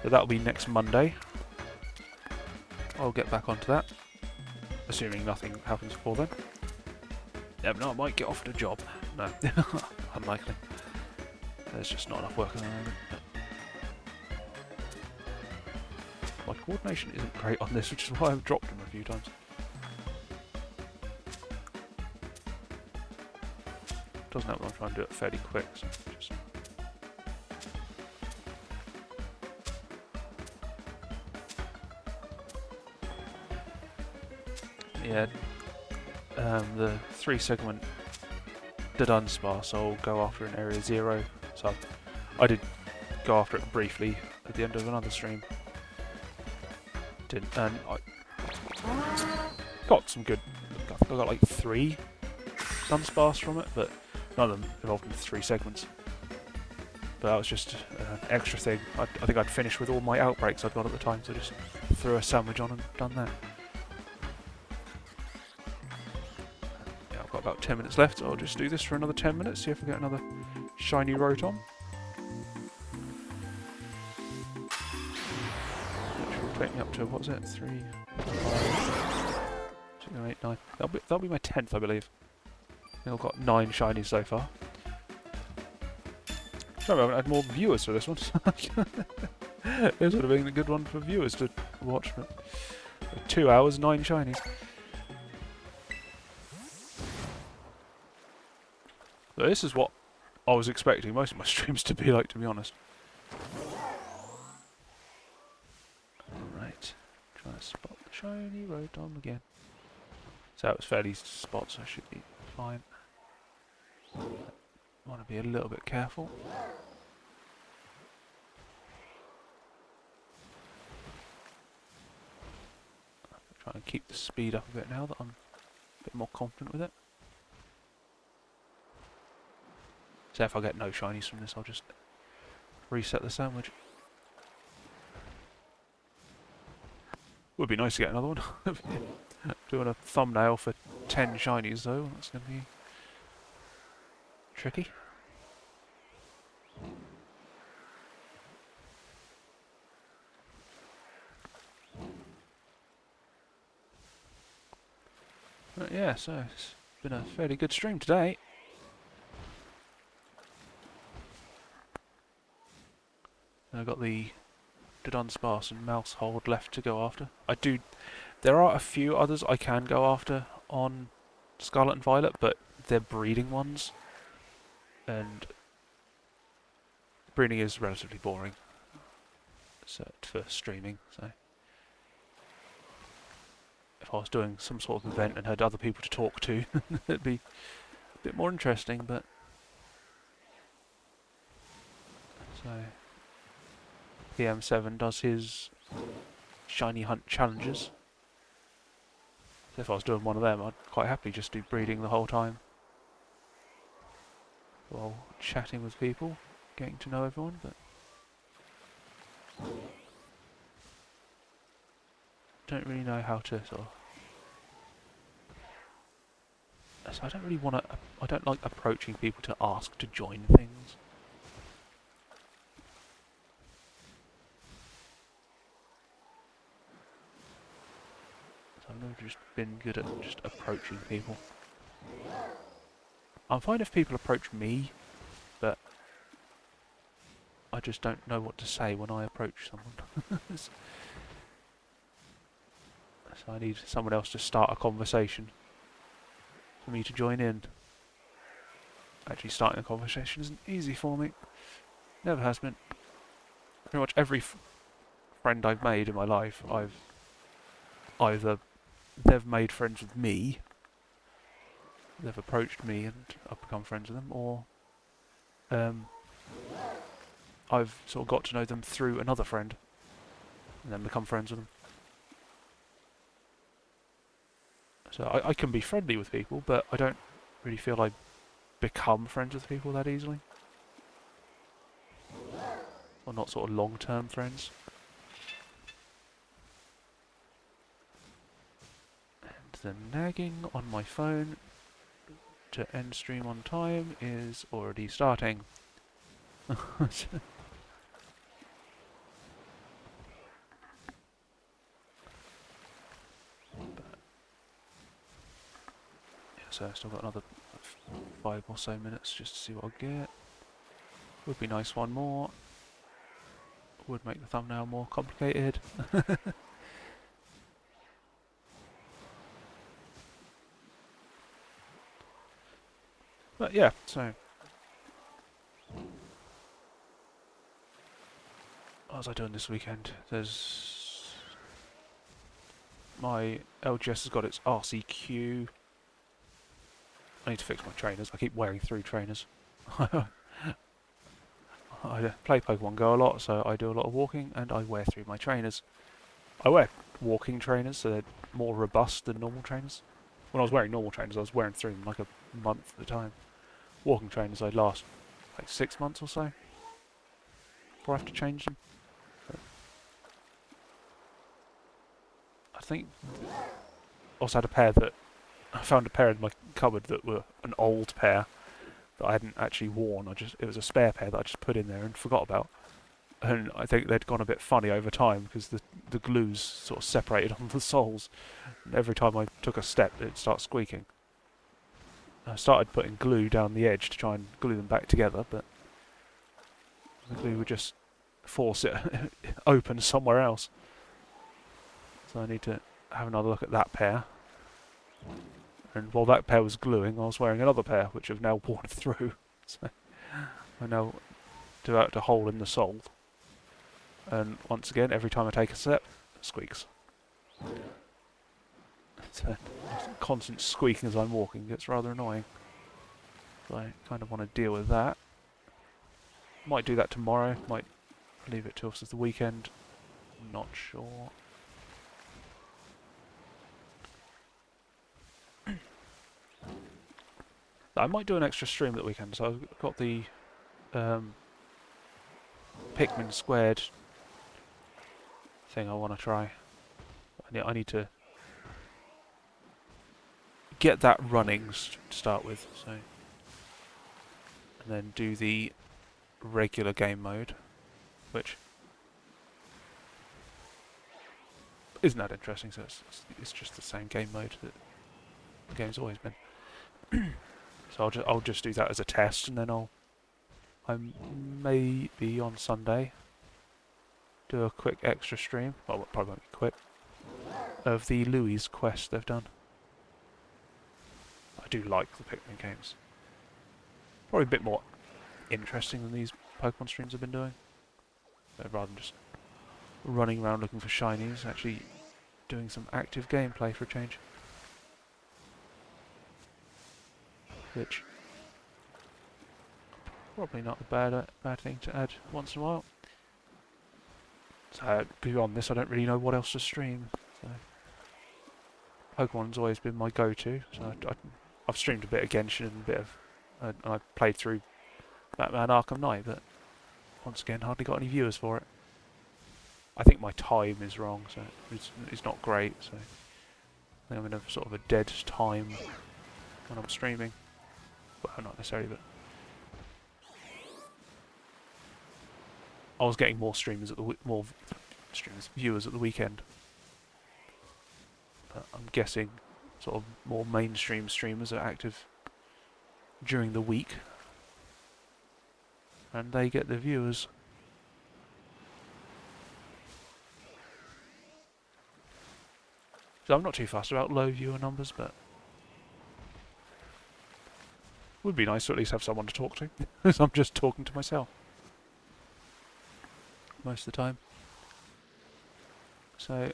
So that'll be next Monday. I'll get back onto that, assuming nothing happens before then. Never know, I might get offered a job. No, unlikely. There's just not enough work at the moment. My coordination isn't great on this, which is why I've dropped him a few times. Doesn't help that I'm trying to do it fairly quick, so just... Yeah, the 3-segment Dunsparce, so I'll go after in Area 0. So I did go after it briefly at the end of another stream. Didn't, and I got some good. I think I got like 3 Dunsparce from it, but none of them involved in 3 segments. But that was just an extra thing. I think I'd finished with all my outbreaks I'd got at the time, so I just threw a sandwich on and done that. Got about 10 minutes left, so I'll just do this for another 10 minutes, see if we get another shiny Rotom. Which will take me up to, what was it, 3, 5, 7, 8, 9. That'll be my 10th, I believe. I think I've got 9 shinies so far. Sorry, I haven't had more viewers for this one. This would have been a good one for viewers to watch. But 2 hours, 9 shinies. So this is what I was expecting most of my streams to be like, to be honest. Alright. Trying to spot the shiny Rotom again. So it was fairly spot, so I should be fine. Want to be a little bit careful. Try and keep the speed up a bit now that I'm a bit more confident with it. So if I get no shinies from this, I'll just reset the sandwich. Would be nice to get another one. Doing a thumbnail for 10 shinies though, that's going to be tricky. But yeah, so it's been a fairly good stream today. I've got the Dunsparce and Mousehold left to go after. There are a few others I can go after on Scarlet and Violet, but they're breeding ones. And breeding is relatively boring for streaming, so if I was doing some sort of event and had other people to talk to, it'd be a bit more interesting, but so PM7 does his shiny hunt challenges. So if I was doing one of them, I'd quite happily just do breeding the whole time while chatting with people, getting to know everyone, but don't really know how to sort of... So I don't really want to... I don't like approaching people to ask to join things. So I've never just been good at just approaching people. I'm fine if people approach me, but I just don't know what to say when I approach someone. So I need someone else to start a conversation for me to join in. Actually, starting a conversation isn't easy for me. Never has been. Pretty much every friend I've made in my life, they've made friends with me, they've approached me and I've become friends with them, or I've sort of got to know them through another friend and then become friends with them. So I can be friendly with people, but I don't really feel I become friends with people that easily. Or not sort of long-term friends. And the nagging on my phone to end stream on time is already starting. So I've still got another 5 or so minutes just to see what I'll get. Would be nice one more. Would make the thumbnail more complicated. But yeah, so what was I doing this weekend? My LGS has got its RCQ. I need to fix my trainers. I keep wearing through trainers. I play Pokemon Go a lot, so I do a lot of walking, and I wear through my trainers. I wear walking trainers, so they're more robust than normal trainers. When I was wearing normal trainers, I was wearing through them like a month at a time. Walking trainers, I'd last like 6 months or so before I have to change them. But I think I also had a pair that I found a pair in my cupboard that were an old pair that I hadn't actually worn. It was a spare pair that I just put in there and forgot about. and I think they'd gone a bit funny over time because the glues sort of separated on the soles. And every time I took a step, it'd start squeaking. I started putting glue down the edge to try and glue them back together, but the glue would just force it open somewhere else. So I need to have another look at that pair. And while that pair was gluing, I was wearing another pair, which have now worn through. So I now do out a hole in the sole. And once again, every time I take a step, it squeaks. So constant squeaking as I'm walking gets rather annoying. So I kind of want to deal with that. Might do that tomorrow, might leave it till the weekend. Not sure. I might do an extra stream that weekend, so I've got the Pikmin squared thing I want to try. I need to get that running to start with, so, and then do the regular game mode, which isn't that interesting. So it's just the same game mode that the game's always been. So I'll just do that as a test, and then I maybe on Sunday do a quick extra stream. Well, it probably won't be quick. Of the Louis quest they've done. I do like the Pikmin games. Probably a bit more interesting than these Pokemon streams I've been doing. Rather than just running around looking for shinies, actually doing some active gameplay for a change. Which probably not a bad thing to add once in a while. So beyond this, I don't really know what else to stream. So Pokemon's always been my go-to. So I've streamed a bit of Genshin and a bit of, and I played through Batman Arkham Knight, but once again, hardly got any viewers for it. I think my time is wrong, so it's not great. So I think I'm in a sort of a dead time when I'm streaming. Well, not necessarily, but I was getting more streamers at the viewers at the weekend. But I'm guessing sort of more mainstream streamers are active during the week, and they get the viewers. So I'm not too fussed about low viewer numbers, but would be nice to at least have someone to talk to, because I'm just talking to myself most of the time. So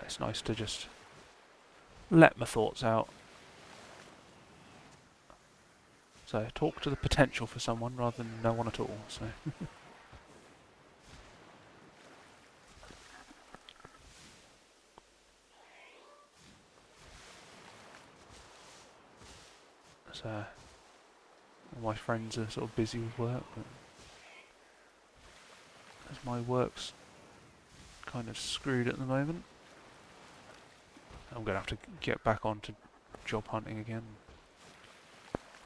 it's nice to just let my thoughts out. So talk to the potential for someone rather than no one at all. So so all my friends are sort of busy with work, but as my work's kind of screwed at the moment, I'm going to have to get back onto job hunting again.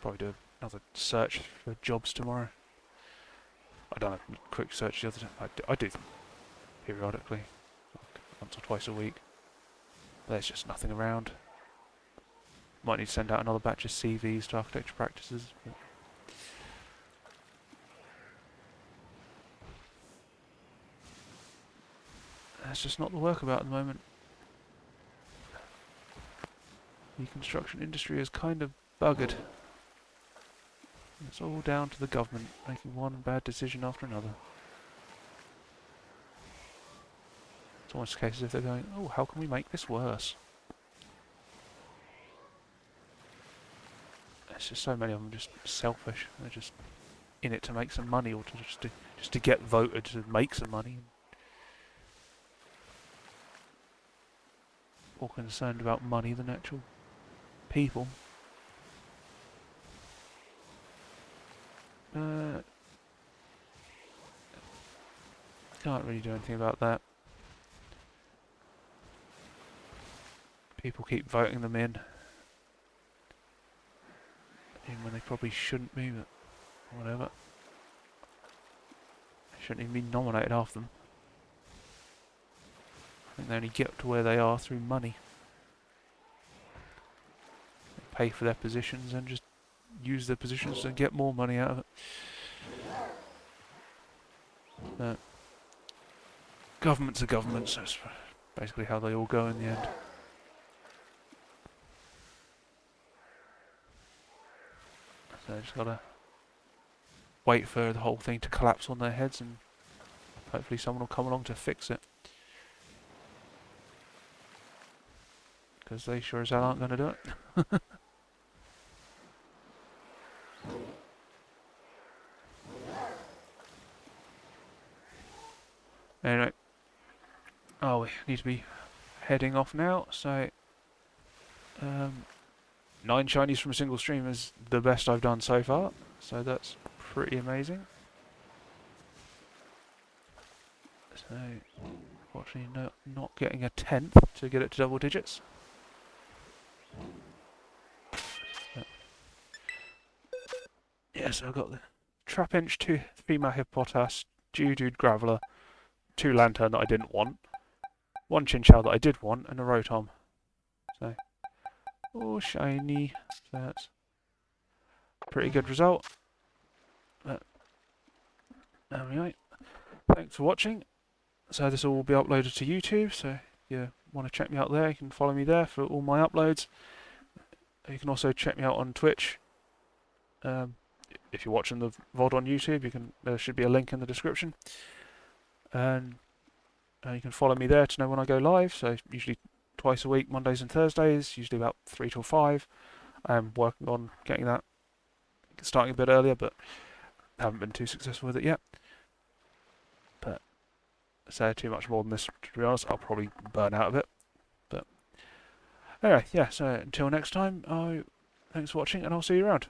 Probably do another search for jobs tomorrow. I done a quick search the other day. I do them periodically, like once or twice a week. There's just nothing around. Might need to send out another batch of CVs to architecture practices. But that's just not the work about at the moment. The construction industry is kind of buggered. It's all down to the government making one bad decision after another. It's almost a case as if they're going, oh, how can we make this worse? There's just so many of them just selfish. They're just in it to make some money, or just to get voted to make some money. More concerned about money than actual people. Can't really do anything about that. People keep voting them in, even when they probably shouldn't be. But Whatever. Shouldn't even be nominated, half of them. I think they only get to where they are through money. They pay for their positions and just use their positions to get more money out of it. Governments are governments, that's basically how they all go in the end. So just gotta wait for the whole thing to collapse on their heads and hopefully someone will come along to fix it. Because they sure as hell aren't going to do it. Anyway. Oh, we need to be heading off now, so 9 shinies from a single stream is the best I've done so far, so that's pretty amazing. So, unfortunately not getting a 10th to get it to double digits. Yeah, so I've got the Trapinch, 2 female Hippopotas, Geodude Graveler, 2 Lanturn that I didn't want, 1 Chinchou that I did want, and a Rotom. So, oh, shiny. So that's a pretty good result. But, there we go. Thanks for watching. So this will be uploaded to YouTube, so if you want to check me out there, you can follow me there for all my uploads. You can also check me out on Twitch. If you're watching the VOD on YouTube, there should be a link in the description. And you can follow me there to know when I go live, so usually twice a week, Mondays and Thursdays, usually about 3 till 5. I'm working on getting that starting a bit earlier, but haven't been too successful with it yet. But say too much more than this, to be honest, I'll probably burn out of it. But anyway, yeah, so until next time, thanks for watching and I'll see you around.